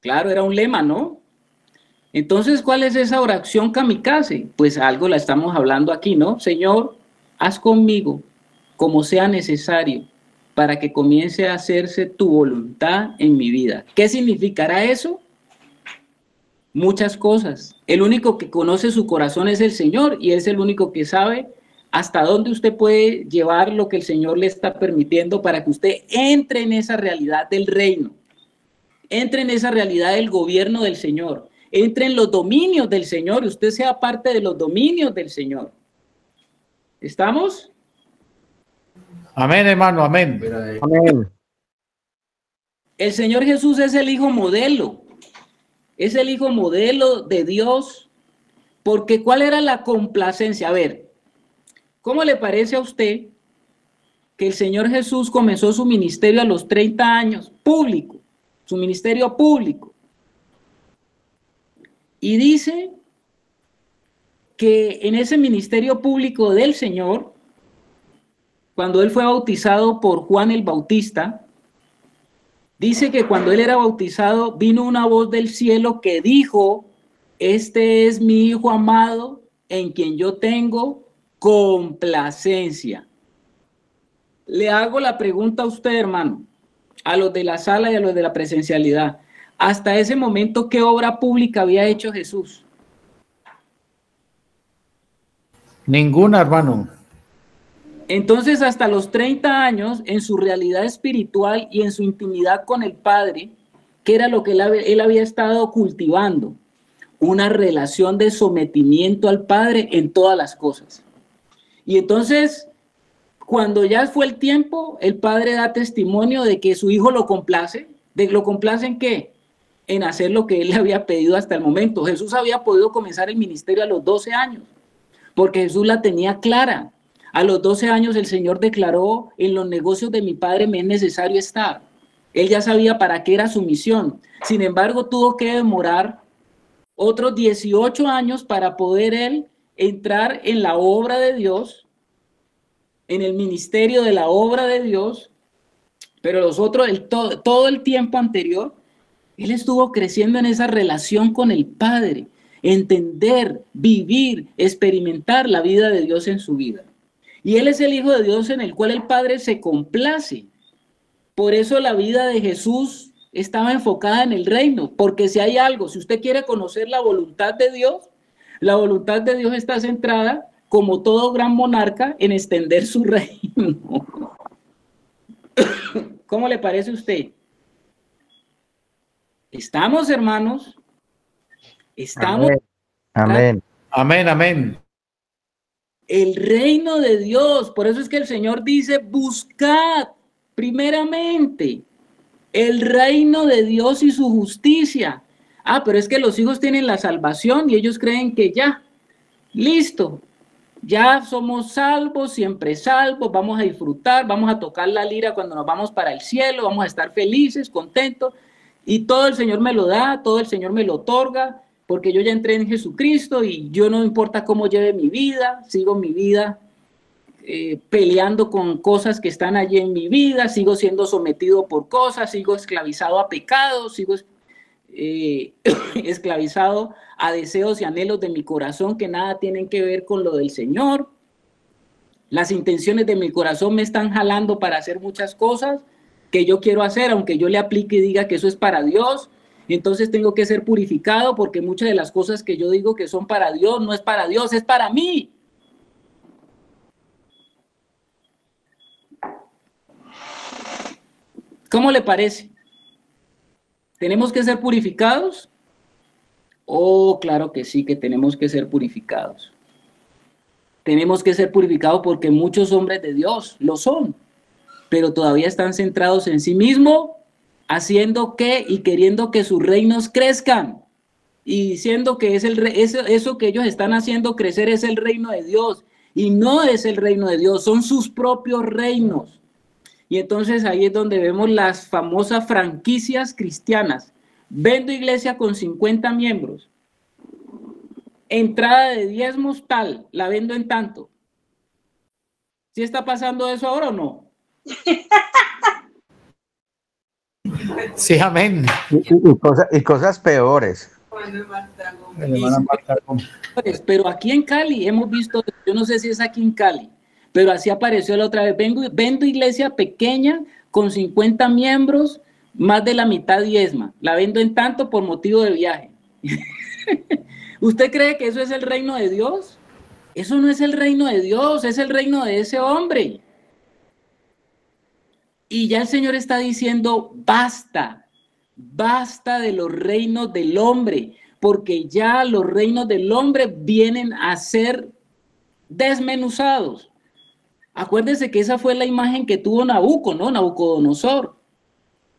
Claro, era un lema, ¿no? Entonces, ¿cuál es esa oración kamikaze? Pues algo la estamos hablando aquí, ¿no? Señor, haz conmigo como sea necesario para que comience a hacerse tu voluntad en mi vida. ¿Qué significará eso? Muchas cosas. El único que conoce su corazón es el Señor y es el único que sabe hasta dónde usted puede llevar lo que el Señor le está permitiendo para que usted entre en esa realidad del reino, entre en esa realidad del gobierno del Señor, entre en los dominios del Señor y usted sea parte de los dominios del Señor. ¿Estamos? Amén, hermano, amén. Amén. El Señor Jesús es el Hijo modelo. Es el Hijo modelo de Dios. Porque ¿cuál era la complacencia? A ver, ¿cómo le parece a usted que el Señor Jesús comenzó su ministerio a los 30 años, público, su ministerio público? Y dice que en ese ministerio público del Señor, cuando él fue bautizado por Juan el Bautista, dice que cuando él era bautizado vino una voz del cielo que dijo, este es mi Hijo amado en quien yo tengo complacencia. Le hago la pregunta a usted, hermano, a los de la sala y a los de la presencialidad. Hasta ese momento, ¿qué obra pública había hecho Jesús? Ninguna, hermano. Entonces, hasta los 30 años, en su realidad espiritual y en su intimidad con el Padre, ¿qué era lo que él había estado cultivando? Una relación de sometimiento al Padre en todas las cosas. Y entonces, cuando ya fue el tiempo, el Padre da testimonio de que su Hijo lo complace. ¿Lo complace en qué? En hacer lo que él le había pedido hasta el momento. Jesús había podido comenzar el ministerio a los 12 años, porque Jesús la tenía clara. A los 12 años el Señor declaró, en los negocios de mi Padre me es necesario estar. Él ya sabía para qué era su misión. Sin embargo, tuvo que demorar otros 18 años para poder él entrar en la obra de Dios, en el ministerio de la obra de Dios, pero todo el tiempo anterior, él estuvo creciendo en esa relación con el Padre, entender, vivir, experimentar la vida de Dios en su vida. Y él es el Hijo de Dios en el cual el Padre se complace. Por eso la vida de Jesús estaba enfocada en el reino, porque si hay algo, si usted quiere conocer la voluntad de Dios, la voluntad de Dios está centrada, como todo gran monarca, en extender su reino. ¿Cómo le parece a usted? ¿Estamos, hermanos? ¿Estamos? Amén. Amén, amén. El reino de Dios, por eso es que el Señor dice, buscad primeramente el reino de Dios y su justicia. Ah, pero es que los hijos tienen la salvación y ellos creen que ya, listo, ya somos salvos, siempre salvos, vamos a disfrutar, vamos a tocar la lira cuando nos vamos para el cielo, vamos a estar felices, contentos, y todo el Señor me lo da, todo el Señor me lo otorga, porque yo ya entré en Jesucristo y yo no importa cómo lleve mi vida, sigo mi vida peleando con cosas que están allí en mi vida, sigo siendo sometido por cosas, sigo esclavizado a pecados, sigo esclavizado a deseos y anhelos de mi corazón que nada tienen que ver con lo del Señor. Las intenciones de mi corazón me están jalando para hacer muchas cosas que yo quiero hacer, aunque yo le aplique y diga que eso es para Dios. Entonces tengo que ser purificado porque muchas de las cosas que yo digo que son para Dios no es para Dios, es para mí. ¿Cómo le parece? ¿Tenemos que ser purificados? Oh, claro que sí, que tenemos que ser purificados. Tenemos que ser purificados porque muchos hombres de Dios lo son, pero todavía están centrados en sí mismos, haciendo que y queriendo que sus reinos crezcan y diciendo que es eso que ellos están haciendo crecer es el reino de Dios, y no es el reino de Dios, son sus propios reinos. Y entonces ahí es donde vemos las famosas franquicias cristianas. Vendo iglesia con 50 miembros. Entrada de diezmos tal, la vendo en tanto. ¿Sí está pasando eso ahora o no? Sí, amén. Y cosas peores. Pero aquí en Cali hemos visto, yo no sé si es aquí en Cali, pero así apareció la otra vez. Vendo iglesia pequeña con 50 miembros, más de la mitad diezma. La vendo en tanto por motivo de viaje. ¿Usted cree que eso es el reino de Dios? Eso no es el reino de Dios, es el reino de ese hombre. Y ya el Señor está diciendo, basta, basta de los reinos del hombre, porque ya los reinos del hombre vienen a ser desmenuzados. Acuérdense que esa fue la imagen que tuvo Nabucodonosor.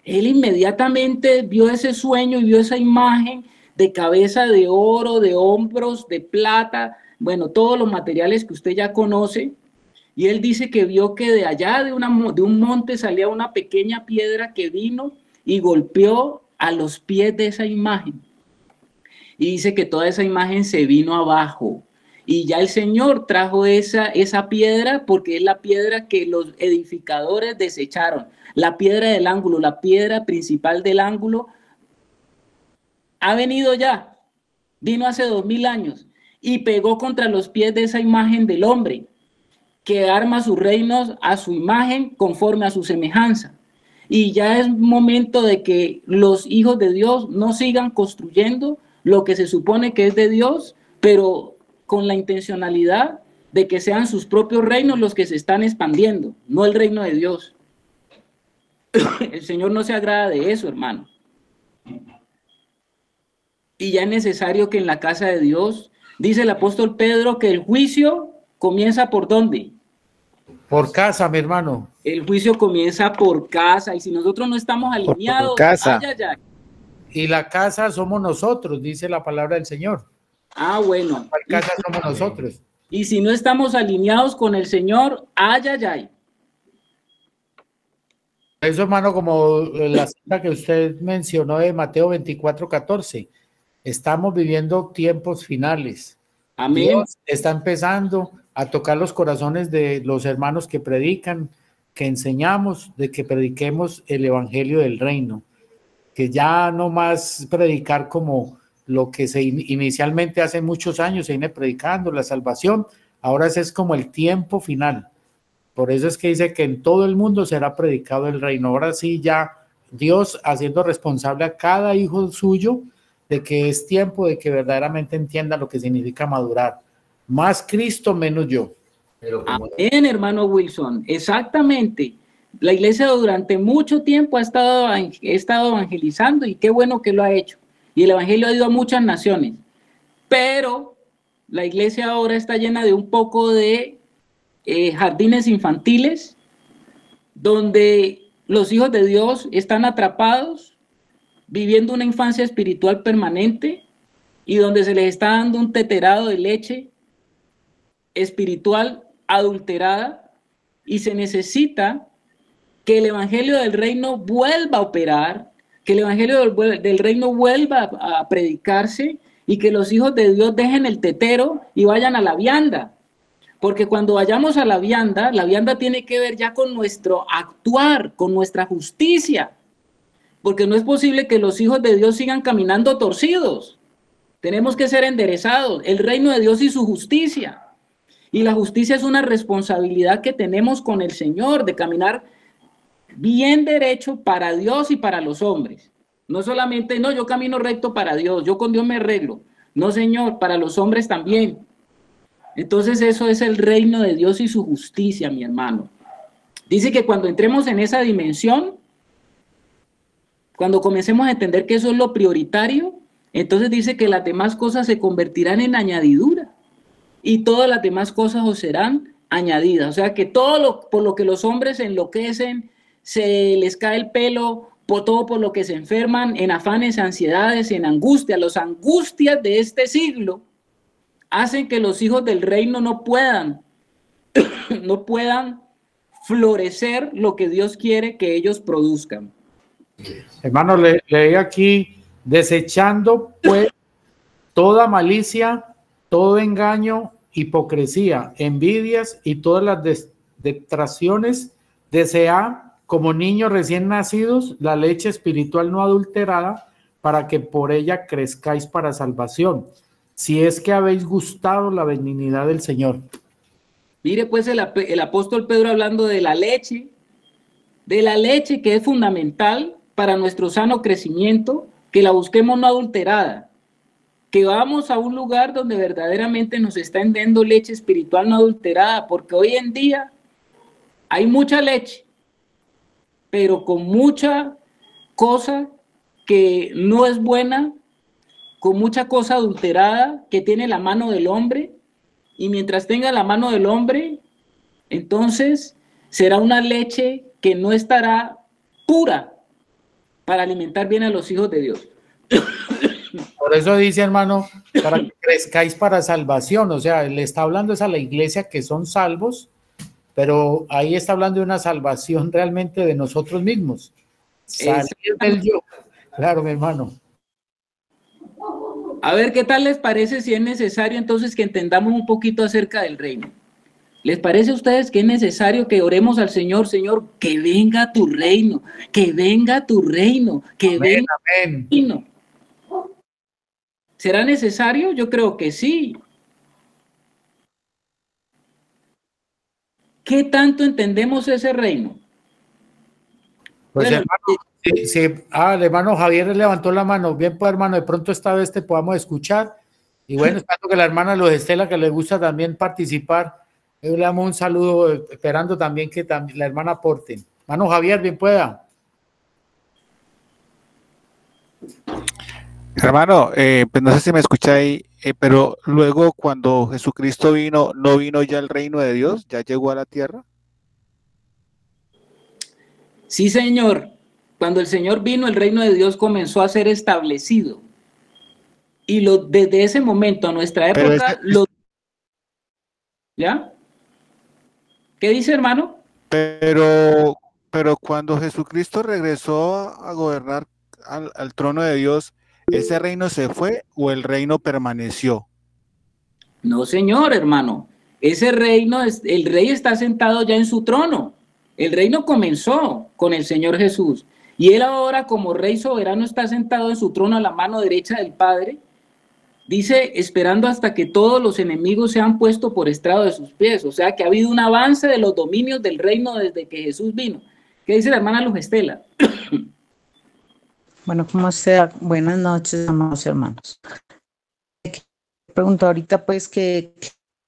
Él inmediatamente vio ese sueño y vio esa imagen de cabeza de oro, de hombros, de plata, bueno, todos los materiales que usted ya conoce. Y él dice que vio que de allá de un monte salía una pequeña piedra que vino y golpeó a los pies de esa imagen. Y dice que toda esa imagen se vino abajo. Y ya el Señor trajo esa piedra porque es la piedra que los edificadores desecharon. La piedra del ángulo, la piedra principal del ángulo, ha venido ya. Vino hace 2000 años y pegó contra los pies de esa imagen del hombre, que arma sus reinos a su imagen conforme a su semejanza. Y ya es momento de que los hijos de Dios no sigan construyendo lo que se supone que es de Dios, pero con la intencionalidad de que sean sus propios reinos los que se están expandiendo, no el reino de Dios. El Señor no se agrada de eso, hermano. Y ya es necesario que en la casa de Dios, dice el apóstol Pedro, que el juicio comienza ¿por dónde? Por casa, mi hermano. El juicio comienza por casa, y si nosotros no estamos alineados, por casa. ay, ay, ay. Y la casa somos nosotros, dice la palabra del Señor. Ah, bueno. La casa somos nosotros. Y si no estamos alineados con el Señor, ay, ay, ay. Eso, hermano, como la cita que usted mencionó de Mateo 24:14. Estamos viviendo tiempos finales. Amén. Dios está empezando a tocar los corazones de los hermanos que predican, que enseñamos, de que prediquemos el evangelio del reino, que ya no más predicar como lo que se inicialmente hace muchos años se viene predicando, la salvación. Ahora ese es como el tiempo final. Por eso es que dice que en todo el mundo será predicado el reino. Ahora sí, ya Dios haciendo responsable a cada hijo suyo de que es tiempo de que verdaderamente entienda lo que significa madurar. Más Cristo, menos yo. Amén, hermano Wilson. Exactamente. La iglesia durante mucho tiempo ha estado evangelizando y qué bueno que lo ha hecho. Y el evangelio ha ido a muchas naciones. Pero la iglesia ahora está llena de un poco de jardines infantiles donde los hijos de Dios están atrapados, viviendo una infancia espiritual permanente y donde se les está dando un teterado de leche espiritual adulterada y se necesita que el evangelio del reino vuelva a operar, que el evangelio del reino vuelva a predicarse y que los hijos de Dios dejen el tetero y vayan a la vianda. Porque cuando vayamos a la vianda tiene que ver ya con nuestro actuar, con nuestra justicia. Porque no es posible que los hijos de Dios sigan caminando torcidos. Tenemos que ser enderezados. El reino de Dios y su justicia. Y la justicia es una responsabilidad que tenemos con el Señor de caminar bien derecho para Dios y para los hombres. No solamente, no, yo camino recto para Dios, yo con Dios me arreglo. No, Señor, para los hombres también. Entonces eso es el reino de Dios y su justicia, mi hermano. Dice que cuando entremos en esa dimensión, cuando comencemos a entender que eso es lo prioritario, entonces dice que las demás cosas se convertirán en añadidura y todas las demás cosas os serán añadidas. O sea que por lo que los hombres se enloquecen, se les cae el pelo, todo por lo que se enferman, en afanes, ansiedades, en angustia. Las angustias de este siglo hacen que los hijos del reino no puedan florecer lo que Dios quiere que ellos produzcan. Hermano, leí aquí, desechando pues toda malicia, todo engaño, hipocresía, envidias y todas las detracciones, desead como niños recién nacidos la leche espiritual no adulterada, para que por ella crezcáis para salvación, si es que habéis gustado la benignidad del Señor. Mire pues el apóstol Pedro hablando de la leche que es fundamental para nuestro sano crecimiento, que la busquemos no adulterada, que vamos a un lugar donde verdaderamente nos están dando leche espiritual no adulterada, porque hoy en día hay mucha leche, pero con mucha cosa que no es buena, con mucha cosa adulterada que tiene la mano del hombre, y mientras tenga la mano del hombre, entonces será una leche que no estará pura para alimentar bien a los hijos de Dios. Por eso dice, hermano, para que crezcáis para salvación. O sea, le está hablando es a la iglesia que son salvos, pero ahí está hablando de una salvación realmente de nosotros mismos. Salir del yo. Claro, mi hermano. A ver, ¿qué tal les parece si es necesario entonces que entendamos un poquito acerca del reino? ¿Les parece a ustedes que es necesario que oremos al Señor, Señor, que venga tu reino, que venga tu reino, que venga tu reino? ¿Será necesario? Yo creo que sí. ¿Qué tanto entendemos ese reino? Pues bueno, hermano, sí, el hermano Javier levantó la mano. Bien, pues hermano, de pronto esta vez te podamos escuchar. Y bueno, espero que la hermana Luz Estela, que le gusta también participar, le damos un saludo, esperando también que la hermana aporte. Hermano Javier, bien pueda. Hermano, pues no sé si me escucháis, pero luego cuando Jesucristo vino, ¿no vino ya el reino de Dios? ¿Ya llegó a la tierra? Sí, Señor. Cuando el Señor vino, el reino de Dios comenzó a ser establecido. Y desde ese momento a nuestra época, ¿ya? ¿Qué dice, hermano? Pero cuando Jesucristo regresó a gobernar al trono de Dios, ¿ese reino se fue o el reino permaneció? No, Señor, hermano. Ese reino, el rey está sentado ya en su trono. El reino comenzó con el Señor Jesús. Y él ahora, como rey soberano, está sentado en su trono a la mano derecha del Padre. Dice, esperando hasta que todos los enemigos sean puestos por estrado de sus pies. O sea, que ha habido un avance de los dominios del reino desde que Jesús vino. ¿Qué dice la hermana Luz Estela? Bueno, ¿cómo sea? Buenas noches, amados hermanos. Pregunto ahorita, pues, que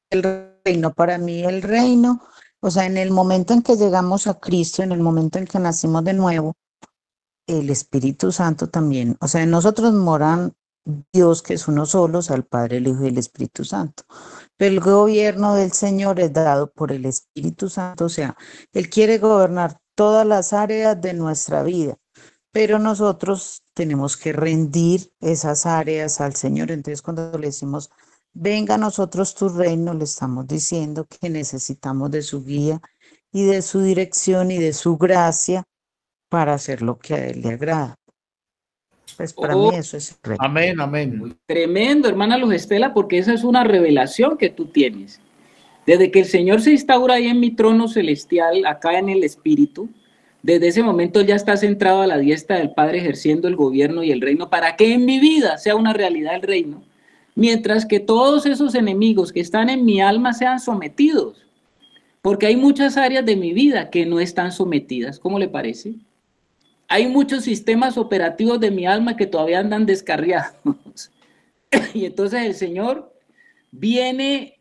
el reino, para mí el reino O sea, en el momento en que llegamos a Cristo, en el momento en que nacimos de nuevo, el Espíritu Santo también, o sea, en nosotros moran Dios, que es uno solo, o sea, el Padre, el Hijo y el Espíritu Santo. Pero el gobierno del Señor es dado por el Espíritu Santo, o sea, Él quiere gobernar todas las áreas de nuestra vida, pero nosotros tenemos que rendir esas áreas al Señor. Entonces, cuando le decimos, venga a nosotros tu reino, le estamos diciendo que necesitamos de su guía y de su dirección y de su gracia para hacer lo que a Él le agrada. Pues para mí eso es el reino. Amén, amén. Tremendo, hermana Luz Estela, porque esa es una revelación que tú tienes. Desde que el Señor se instaura ahí en mi trono celestial, acá en el Espíritu, desde ese momento ya está centrado a la diestra del Padre, ejerciendo el gobierno y el reino, para que en mi vida sea una realidad el reino, mientras que todos esos enemigos que están en mi alma sean sometidos, porque hay muchas áreas de mi vida que no están sometidas. ¿Cómo le parece? Hay muchos sistemas operativos de mi alma que todavía andan descarriados. Y entonces el Señor viene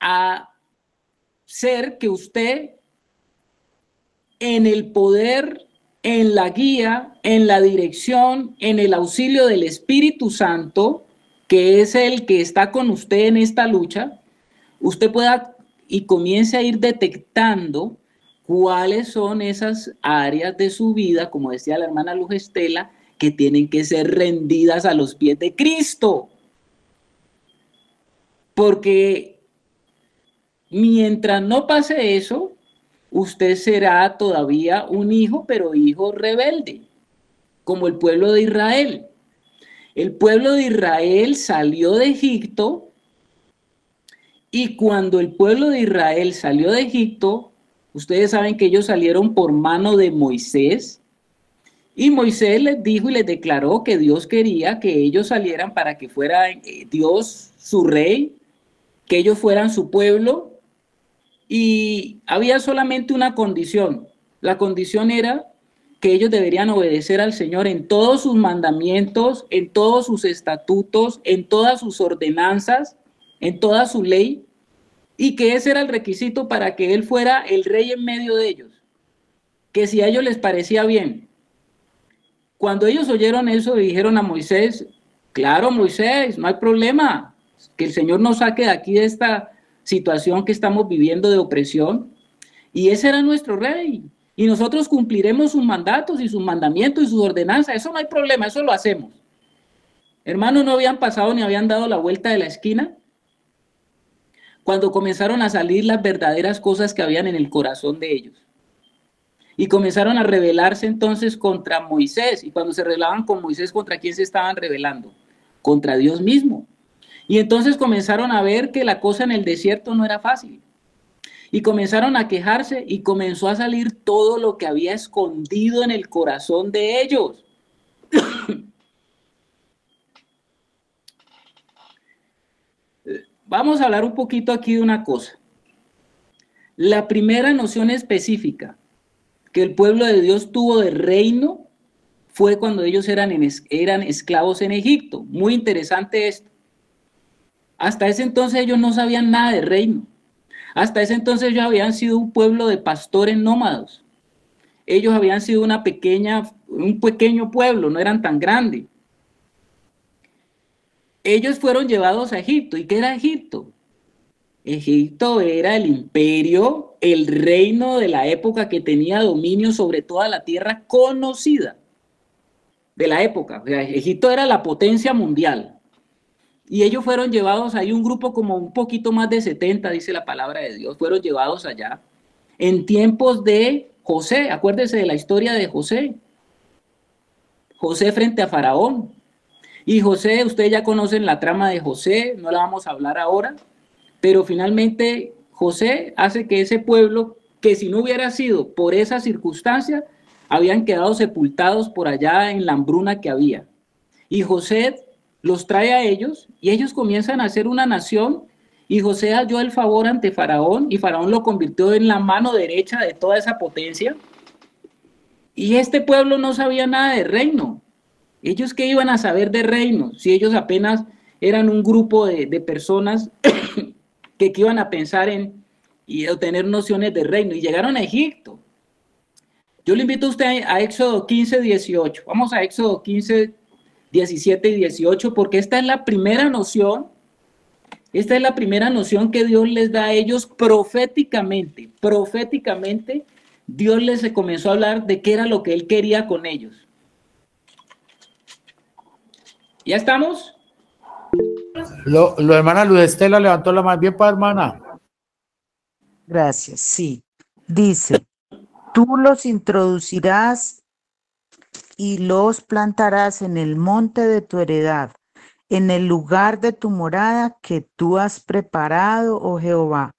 a ser que usted, en el poder, en la guía, en la dirección, en el auxilio del Espíritu Santo, que es el que está con usted en esta lucha, usted pueda y comience a ir detectando cuáles son esas áreas de su vida, como decía la hermana Luz Estela, que tienen que ser rendidas a los pies de Cristo. Porque mientras no pase eso, usted será todavía un hijo, pero hijo rebelde, como el pueblo de Israel. El pueblo de Israel salió de Egipto, y cuando el pueblo de Israel salió de Egipto, ustedes saben que ellos salieron por mano de Moisés, y Moisés les dijo y les declaró que Dios quería que ellos salieran para que fuera Dios su rey, que ellos fueran su pueblo, y había solamente una condición. La condición era que ellos deberían obedecer al Señor en todos sus mandamientos, en todos sus estatutos, en todas sus ordenanzas, en toda su ley, y que ese era el requisito para que Él fuera el rey en medio de ellos, que si a ellos les parecía bien. Cuando ellos oyeron eso, dijeron a Moisés, claro, Moisés, no hay problema, que el Señor nos saque de aquí de esta situación que estamos viviendo de opresión, y ese era nuestro rey, y nosotros cumpliremos sus mandatos y sus mandamientos y sus ordenanzas, eso no hay problema, eso lo hacemos. Hermanos, no habían pasado ni habían dado la vuelta de la esquina cuando comenzaron a salir las verdaderas cosas que habían en el corazón de ellos. Y comenzaron a rebelarse entonces contra Moisés. Y cuando se rebelaban con Moisés, ¿contra quién se estaban rebelando? Contra Dios mismo. Y entonces comenzaron a ver que la cosa en el desierto no era fácil. Y comenzaron a quejarse y comenzó a salir todo lo que había escondido en el corazón de ellos. Vamos a hablar un poquito aquí de una cosa. La primera noción específica que el pueblo de Dios tuvo de reino fue cuando ellos eran esclavos en Egipto. Muy interesante esto. Hasta ese entonces ellos no sabían nada de reino. Hasta ese entonces ellos habían sido un pueblo de pastores nómadas. Ellos habían sido un pequeño pueblo, no eran tan grandes. Ellos fueron llevados a Egipto. ¿Y qué era Egipto? Egipto era el imperio, el reino de la época que tenía dominio sobre toda la tierra conocida de la época. O sea, Egipto era la potencia mundial. Y ellos fueron llevados, hay un grupo como un poquito más de 70, dice la palabra de Dios, fueron llevados allá en tiempos de José. Acuérdese de la historia de José. José frente a Faraón. Y José, ustedes ya conocen la trama de José, no la vamos a hablar ahora, pero finalmente José hace que ese pueblo, que si no hubiera sido por esa circunstancia, habían quedado sepultados por allá en la hambruna que había. Y José los trae a ellos y ellos comienzan a hacer una nación, y José halló el favor ante Faraón y Faraón lo convirtió en la mano derecha de toda esa potencia. Y este pueblo no sabía nada de reino. ¿Ellos qué iban a saber de reino si ellos apenas eran un grupo de personas que iban a pensar en y obtener nociones de reino. Y llegaron a Egipto. Yo le invito a usted a Éxodo 15, 18. Vamos a Éxodo 15, 17 y 18, porque esta es la primera noción. Esta es la primera noción que Dios les da a ellos proféticamente. Proféticamente, Dios les comenzó a hablar de qué era lo que Él quería con ellos. ¿Ya estamos? Lo hermana Luz Estela levantó la mano. Bien, para hermana. Gracias, sí. Dice, tú los introducirás y los plantarás en el monte de tu heredad, en el lugar de tu morada que tú has preparado, oh Jehová,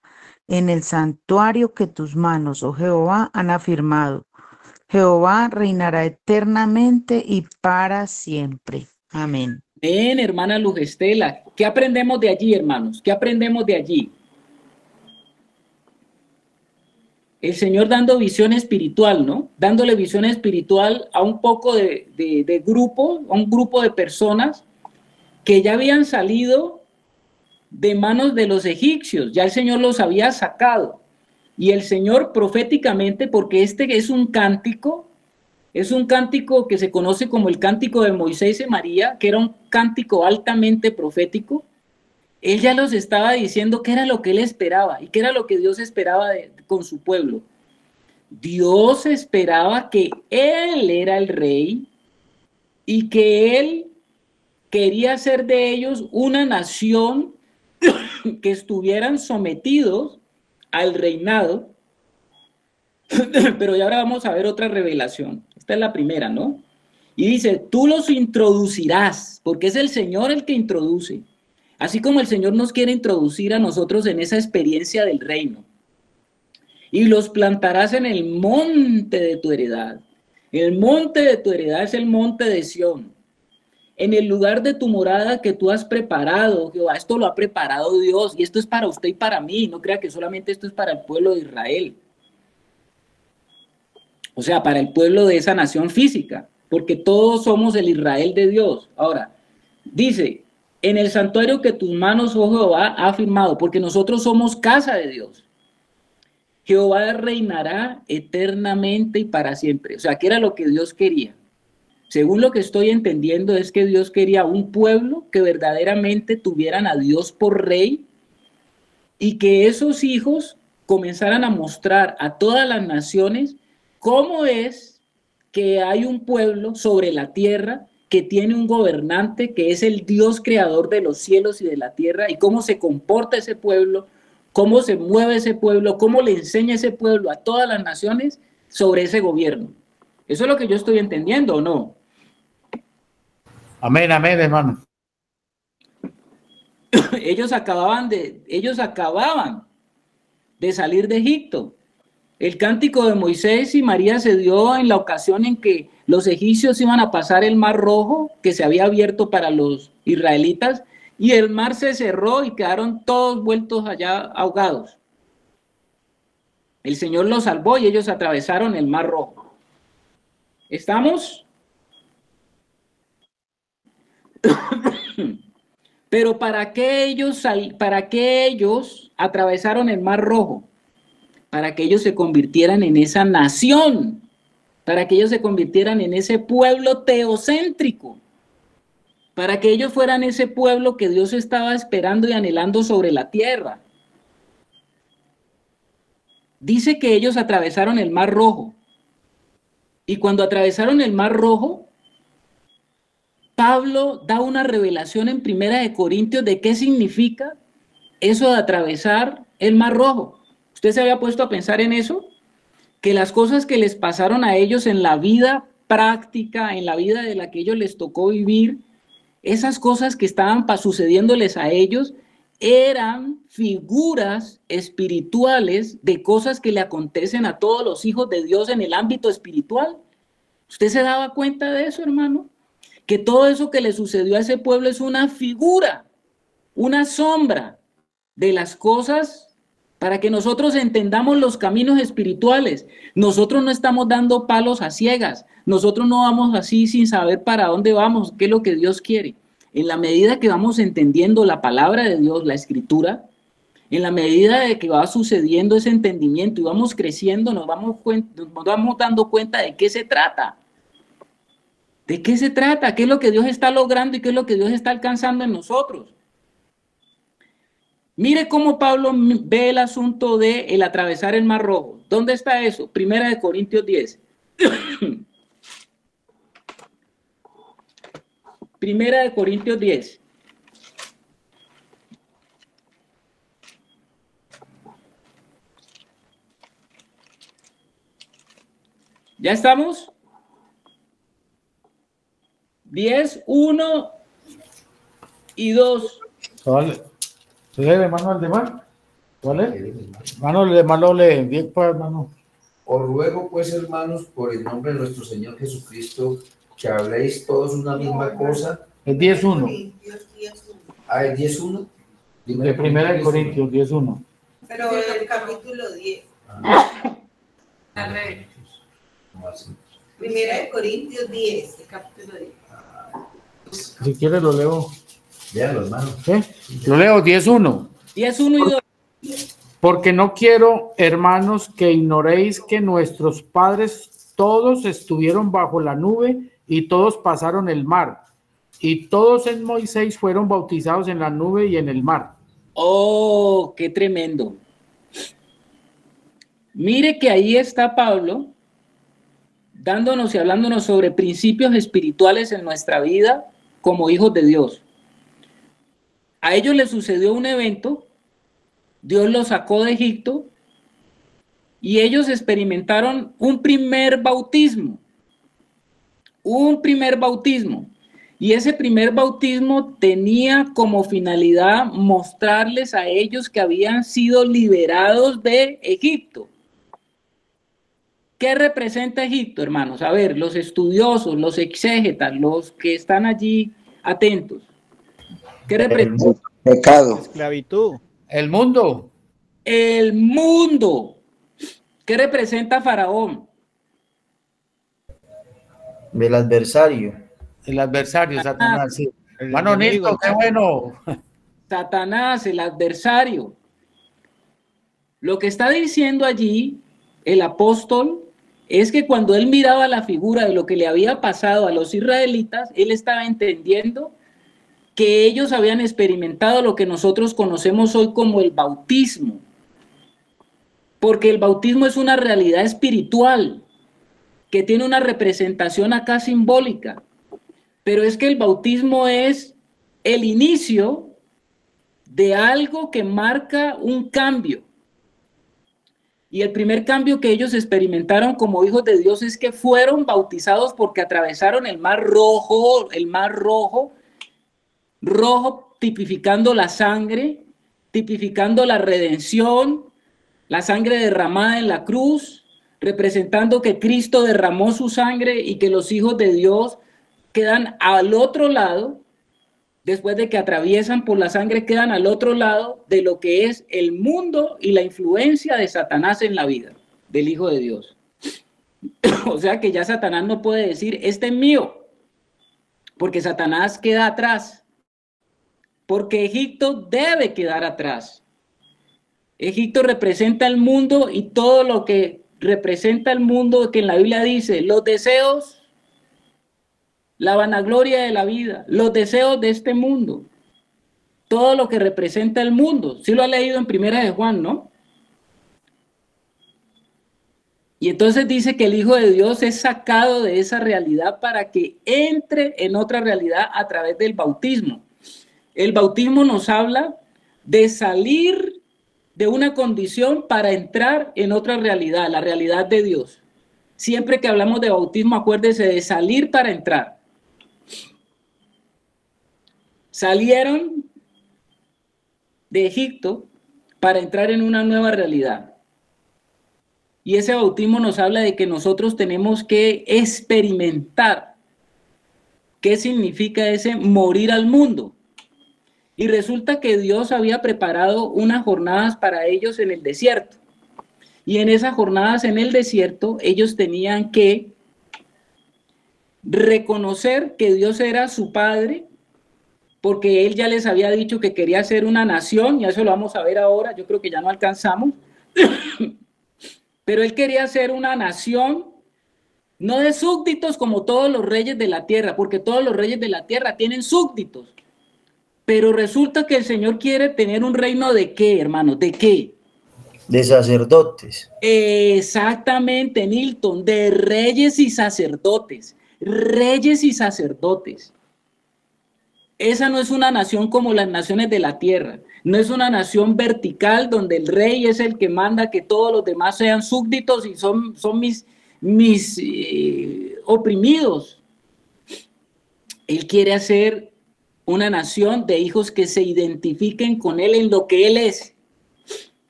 en el santuario que tus manos, oh Jehová, han afirmado. Jehová reinará eternamente y para siempre. Amén. Ven, hermana Luz Estela. ¿Qué aprendemos de allí, hermanos? ¿Qué aprendemos de allí? El Señor dando visión espiritual, ¿no? Dándole visión espiritual a un poco de grupo, a un grupo de personas que ya habían salido de manos de los egipcios. Ya el Señor los había sacado. Y el Señor proféticamente, porque este es un cántico que se conoce como el cántico de Moisés y María, que era un cántico altamente profético. Él ya los estaba diciendo qué era lo que él esperaba y qué era lo que Dios esperaba con su pueblo. Dios esperaba que él era el rey y que él quería hacer de ellos una nación que estuvieran sometidos al reinado. Pero ya ahora vamos a ver otra revelación. Esta es la primera, ¿no? Y dice, tú los introducirás, porque es el Señor el que introduce. Así como el Señor nos quiere introducir a nosotros en esa experiencia del reino. Y los plantarás en el monte de tu heredad. El monte de tu heredad es el monte de Sión. En el lugar de tu morada que tú has preparado, Jehová. Esto lo ha preparado Dios y esto es para usted y para mí. No crea que solamente esto es para el pueblo de Israel. O sea, para el pueblo de esa nación física, porque todos somos el Israel de Dios. Ahora, dice, en el santuario que tus manos, oh Jehová, ha firmado, porque nosotros somos casa de Dios. Jehová reinará eternamente y para siempre. O sea, ¿qué era lo que Dios quería? Según lo que estoy entendiendo es que Dios quería un pueblo que verdaderamente tuvieran a Dios por rey y que esos hijos comenzaran a mostrar a todas las naciones cómo es que hay un pueblo sobre la tierra que tiene un gobernante que es el Dios creador de los cielos y de la tierra, y cómo se comporta ese pueblo, cómo se mueve ese pueblo, cómo le enseña ese pueblo a todas las naciones sobre ese gobierno. ¿Eso es lo que yo estoy entendiendo o no? Amén, amén, hermano. Ellos acababan de salir de Egipto. El cántico de Moisés y María se dio en la ocasión en que los egipcios iban a pasar el mar rojo que se había abierto para los israelitas y el mar se cerró y quedaron todos vueltos allá ahogados. El Señor los salvó y ellos atravesaron el mar rojo. ¿Estamos? Pero ¿para qué ellos atravesaron el mar rojo? Para que ellos se convirtieran en esa nación, para que ellos se convirtieran en ese pueblo teocéntrico, para que ellos fueran ese pueblo que Dios estaba esperando y anhelando sobre la tierra. Dice que ellos atravesaron el Mar Rojo, y cuando atravesaron el Mar Rojo, Pablo da una revelación en 1 Corintios de qué significa eso de atravesar el Mar Rojo. ¿Usted se había puesto a pensar en eso? Que las cosas que les pasaron a ellos en la vida práctica, en la vida de la que ellos les tocó vivir, esas cosas que estaban sucediéndoles a ellos eran figuras espirituales de cosas que le acontecen a todos los hijos de Dios en el ámbito espiritual. ¿Usted se daba cuenta de eso, hermano? Que todo eso que le sucedió a ese pueblo es una figura, una sombra de las cosas para que nosotros entendamos los caminos espirituales. Nosotros no estamos dando palos a ciegas. Nosotros no vamos así sin saber para dónde vamos, qué es lo que Dios quiere. En la medida que vamos entendiendo la palabra de Dios, la escritura, En la medida de que va sucediendo ese entendimiento y vamos creciendo, nos vamos dando cuenta de qué se trata. ¿De qué se trata? ¿Qué es lo que Dios está logrando y qué es lo que Dios está alcanzando en nosotros? Mire cómo Pablo ve el asunto de el atravesar el Mar Rojo. ¿Dónde está eso? Primera de Corintios 10. Primera de Corintios 10. ¿Ya estamos? 10, 1 y 2. ¿Cuál? ¿Lee, hermano Aldemar? ¿Cuál es? Hermano Aldemar lo lee. Bien, pues, hermano. Os ruego, pues, hermanos, por el nombre de nuestro Señor Jesucristo, que habléis todos una misma cosa. Es 10.1. Ah, ¿es 10.1? De Primera de Corintios 10.1. Pero el capítulo 10. Al revés. Primera de Corintios 10, el capítulo 10. Si quieres lo leo. Léalo, hermano. ¿Qué? Lo leo 10.1. 10.1 y 2. Porque no quiero, hermanos, que ignoréis que nuestros padres todos estuvieron bajo la nube y todos pasaron el mar. Y todos en Moisés fueron bautizados en la nube y en el mar. Oh, qué tremendo. Mire que ahí está Pablo dándonos y hablándonos sobre principios espirituales en nuestra vida como hijos de Dios. A ellos les sucedió un evento, Dios los sacó de Egipto y ellos experimentaron un primer bautismo. Y ese primer bautismo tenía como finalidad mostrarles a ellos que habían sido liberados de Egipto. ¿Qué representa Egipto, hermanos? A ver, los estudiosos, los exégetas, los que están allí atentos. ¿Qué representa? El pecado. Esclavitud. El mundo. El mundo. ¿Qué representa Faraón? El adversario. El adversario, Satanás. Sí. Hermano Nilton, qué bueno. Satanás, el adversario. Lo que está diciendo allí el apóstol es que cuando él miraba la figura de lo que le había pasado a los israelitas, él estaba entendiendo que ellos habían experimentado lo que nosotros conocemos hoy como el bautismo. Porque el bautismo es una realidad espiritual que tiene una representación acá simbólica. Pero es que el bautismo es el inicio de algo que marca un cambio. Y el primer cambio que ellos experimentaron como hijos de Dios es que fueron bautizados porque atravesaron el Mar Rojo, rojo tipificando la sangre, tipificando la redención, la sangre derramada en la cruz, representando que Cristo derramó su sangre y que los hijos de Dios quedan al otro lado, después de que atraviesan por la sangre, quedan al otro lado de lo que es el mundo y la influencia de Satanás en la vida del Hijo de Dios. O sea que ya Satanás no puede decir, este es mío, porque Satanás queda atrás, porque Egipto debe quedar atrás. Egipto representa el mundo y todo lo que representa el mundo que en la Biblia dice, los deseos, la vanagloria de la vida, los deseos de este mundo, todo lo que representa el mundo. Sí lo ha leído en Primera de Juan, ¿no? Y entonces dice que el Hijo de Dios es sacado de esa realidad para que entre en otra realidad a través del bautismo. El bautismo nos habla de salir de una condición para entrar en otra realidad, la realidad de Dios. Siempre que hablamos de bautismo, acuérdese de salir para entrar. Salieron de Egipto para entrar en una nueva realidad. Y ese bautismo nos habla de que nosotros tenemos que experimentar qué significa ese morir al mundo. Y resulta que Dios había preparado unas jornadas para ellos en el desierto. Y en esas jornadas en el desierto, ellos tenían que reconocer que Dios era su Padre, porque él ya les había dicho que quería ser una nación, y eso lo vamos a ver ahora, yo creo que ya no alcanzamos, pero él quería ser una nación, no de súbditos como todos los reyes de la tierra, porque todos los reyes de la tierra tienen súbditos, pero resulta que el Señor quiere tener un reino ¿de qué, hermano? ¿De qué? De sacerdotes. Exactamente, Nilton, de reyes y sacerdotes, reyes y sacerdotes. Esa no es una nación como las naciones de la tierra. No es una nación vertical donde el rey es el que manda que todos los demás sean súbditos y son mis oprimidos. Él quiere hacer una nación de hijos que se identifiquen con él en lo que él es.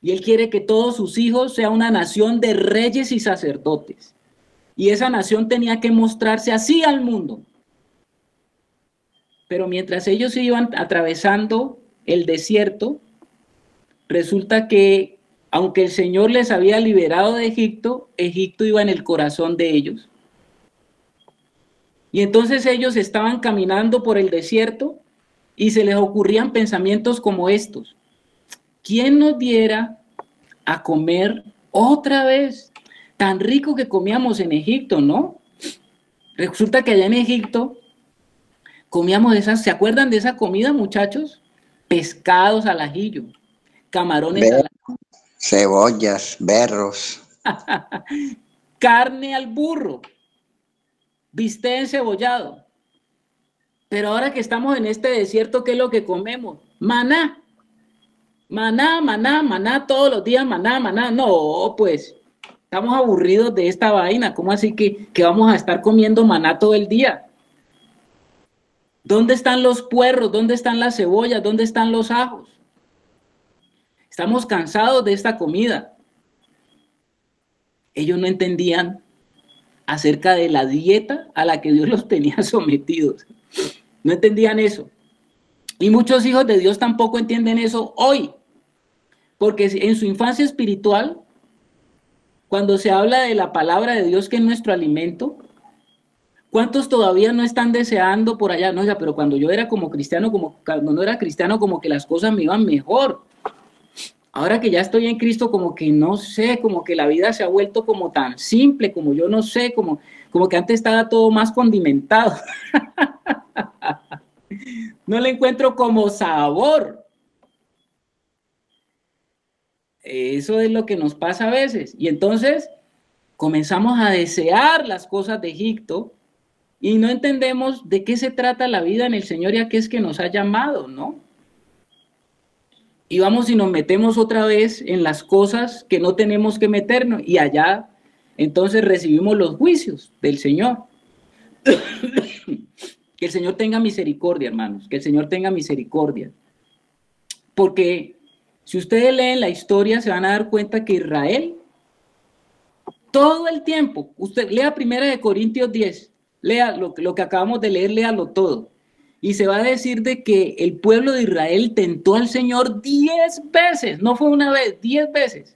Y él quiere que todos sus hijos sean una nación de reyes y sacerdotes. Y esa nación tenía que mostrarse así al mundo. Pero mientras ellos iban atravesando el desierto, resulta que, aunque el Señor les había liberado de Egipto, Egipto iba en el corazón de ellos. Y entonces ellos estaban caminando por el desierto y se les ocurrían pensamientos como estos. ¿Quién nos diera a comer otra vez? Tan rico que comíamos en Egipto, ¿no? Resulta que allá en Egipto comíamos esas, ¿se acuerdan de esa comida, muchachos? Pescados al ajillo, camarones al ajillo. Cebollas, berros. Carne al burro, bistec encebollado. Pero ahora que estamos en este desierto, ¿qué es lo que comemos? Maná. Maná, maná, maná, todos los días maná, maná. No, pues, estamos aburridos de esta vaina. ¿Cómo así que vamos a estar comiendo maná todo el día? ¿Dónde están los puerros? ¿Dónde están las cebollas? ¿Dónde están los ajos? Estamos cansados de esta comida. Ellos no entendían acerca de la dieta a la que Dios los tenía sometidos. No entendían eso. Y muchos hijos de Dios tampoco entienden eso hoy. Porque en su infancia espiritual, cuando se habla de la palabra de Dios que es nuestro alimento, ¿cuántos todavía no están deseando por allá? No, pero cuando yo era como cristiano, cuando no era cristiano, como que las cosas me iban mejor. Ahora que ya estoy en Cristo, como que no sé, como que la vida se ha vuelto como tan simple, como yo no sé, como que antes estaba todo más condimentado. No le encuentro como sabor. Eso es lo que nos pasa a veces. Y entonces comenzamos a desear las cosas de Egipto y no entendemos de qué se trata la vida en el Señor y a qué es que nos ha llamado, ¿no? Y vamos y nos metemos otra vez en las cosas que no tenemos que meternos y allá entonces recibimos los juicios del Señor. Que el Señor tenga misericordia, hermanos, que el Señor tenga misericordia. Porque si ustedes leen la historia se van a dar cuenta que Israel, todo el tiempo, usted lea 1 Corintios 10, lea lo que acabamos de leer, léalo todo. Y se va a decir de que el pueblo de Israel tentó al Señor 10 veces, no fue una vez, 10 veces.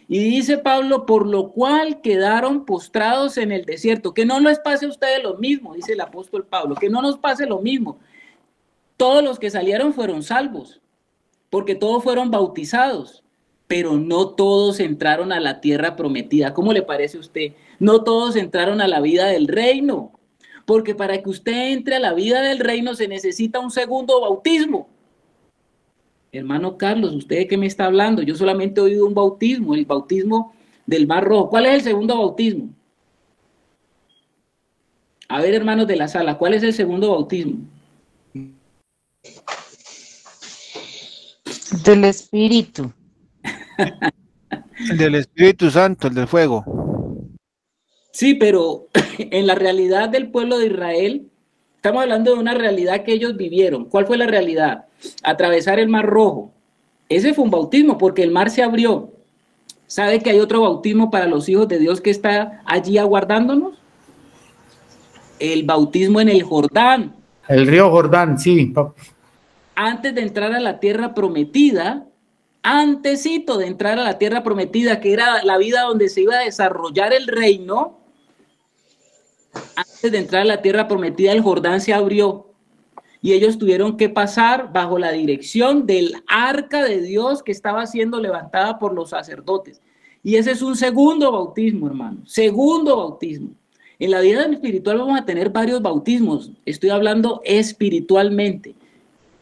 Y dice Pablo, por lo cual quedaron postrados en el desierto. Que no les pase a ustedes lo mismo, dice el apóstol Pablo, que no nos pase lo mismo. Todos los que salieron fueron salvos, porque todos fueron bautizados, pero no todos entraron a la tierra prometida. ¿Cómo le parece a usted? No todos entraron a la vida del reino. Porque para que usted entre a la vida del reino se necesita un segundo bautismo. Hermano Carlos, ¿usted de qué me está hablando? Yo solamente he oído un bautismo, el bautismo del Mar Rojo. ¿Cuál es el segundo bautismo? A ver, hermanos de la sala, ¿cuál es el segundo bautismo? Del Espíritu. El del Espíritu Santo, el del fuego. Sí, pero en la realidad del pueblo de Israel, estamos hablando de una realidad que ellos vivieron. ¿Cuál fue la realidad? Atravesar el Mar Rojo. Ese fue un bautismo porque el mar se abrió. ¿Sabe que hay otro bautismo para los hijos de Dios que está allí aguardándonos? El bautismo en el Jordán. El río Jordán, sí. Antes de entrar a la tierra prometida, antesito de entrar a la tierra prometida, que era la vida donde se iba a desarrollar el reino, antes de entrar a la tierra prometida, el Jordán se abrió. y ellos tuvieron que pasar bajo la dirección del arca de Dios que estaba siendo levantada por los sacerdotes. Y ese es un segundo bautismo, hermano, segundo bautismo. En la vida espiritual vamos a tener varios bautismos, estoy hablando espiritualmente.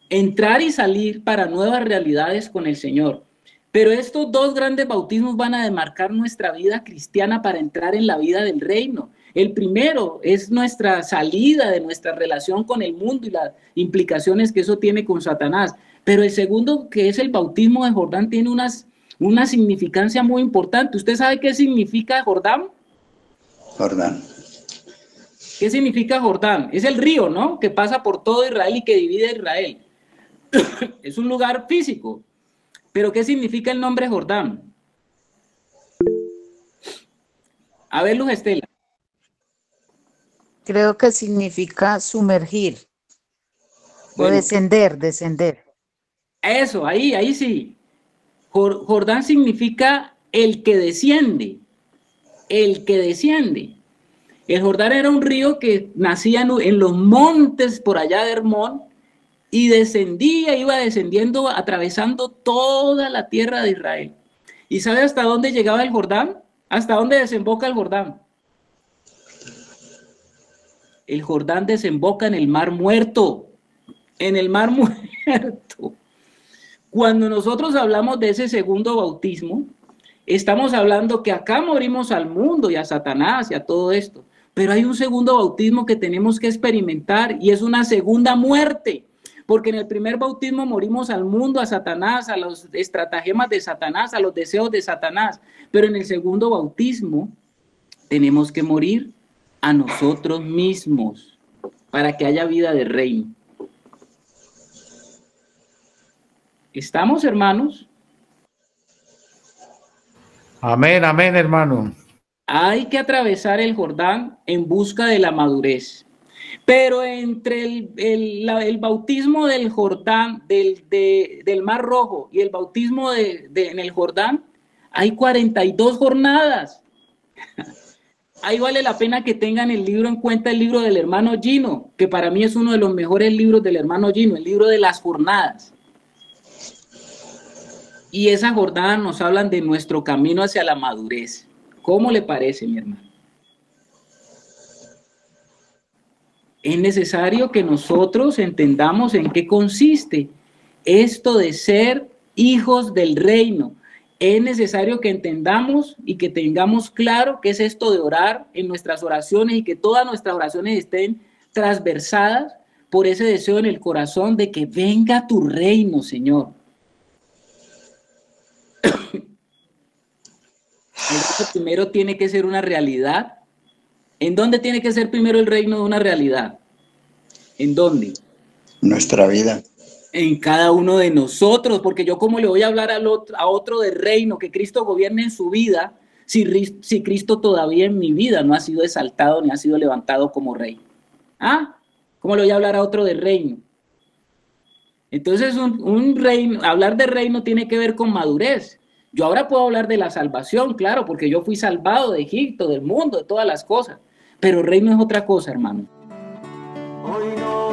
Entrar y salir para nuevas realidades con el Señor. Pero estos dos grandes bautismos van a demarcar nuestra vida cristiana para entrar en la vida del reino. El primero es nuestra salida de nuestra relación con el mundo y las implicaciones que eso tiene con Satanás. Pero el segundo, que es el bautismo de Jordán, tiene una significancia muy importante. ¿Usted sabe qué significa Jordán? Jordán. ¿Qué significa Jordán? Es el río, ¿no? Que pasa por todo Israel y que divide a Israel. Es un lugar físico. Pero ¿qué significa el nombre Jordán? A ver, Luz Estela. Creo que significa sumergir o descender. Eso, ahí sí. Jordán significa el que desciende. El que desciende. El Jordán era un río que nacía en los montes por allá de Hermón y descendía, iba descendiendo, atravesando toda la tierra de Israel. ¿Y sabe hasta dónde llegaba el Jordán? ¿Hasta dónde desemboca el Jordán? El Jordán desemboca en el Mar Muerto. En el Mar Muerto. Cuando nosotros hablamos de ese segundo bautismo, estamos hablando que acá morimos al mundo y a Satanás y a todo esto. Pero hay un segundo bautismo que tenemos que experimentar y es una segunda muerte. Porque en el primer bautismo morimos al mundo, a Satanás, a los estratagemas de Satanás, a los deseos de Satanás. Pero en el segundo bautismo tenemos que morir a nosotros mismos para que haya vida de reino. ¿Estamos, hermanos? Amén, amén, hermano. Hay que atravesar el Jordán en busca de la madurez. Pero entre el bautismo del Jordán, del Mar Rojo y el bautismo en el Jordán, hay 42 jornadas. Ahí vale la pena que tengan el libro en cuenta, el libro del hermano Gino, que para mí es uno de los mejores libros del hermano Gino, el libro de las jornadas. Y esas jornadas nos hablan de nuestro camino hacia la madurez. ¿Cómo le parece, mi hermano? Es necesario que nosotros entendamos en qué consiste esto de ser hijos del reino. Es necesario que entendamos y que tengamos claro qué es esto de orar en nuestras oraciones y que todas nuestras oraciones estén transversadas por ese deseo en el corazón de que venga tu reino, Señor. El primero tiene que ser una realidad. ¿En dónde tiene que ser primero el reino de una realidad? ¿En dónde? Nuestra vida. En cada uno de nosotros, porque yo cómo le voy a hablar a otro de reino, que Cristo gobierne en su vida, si Cristo todavía en mi vida no ha sido exaltado ni ha sido levantado como rey. ¿Ah? ¿Cómo le voy a hablar a otro de reino? Entonces un reino, hablar de reino tiene que ver con madurez. Yo ahora puedo hablar de la salvación, claro, porque yo fui salvado de Egipto, del mundo, de todas las cosas. Pero reino es otra cosa, hermano. Hoy no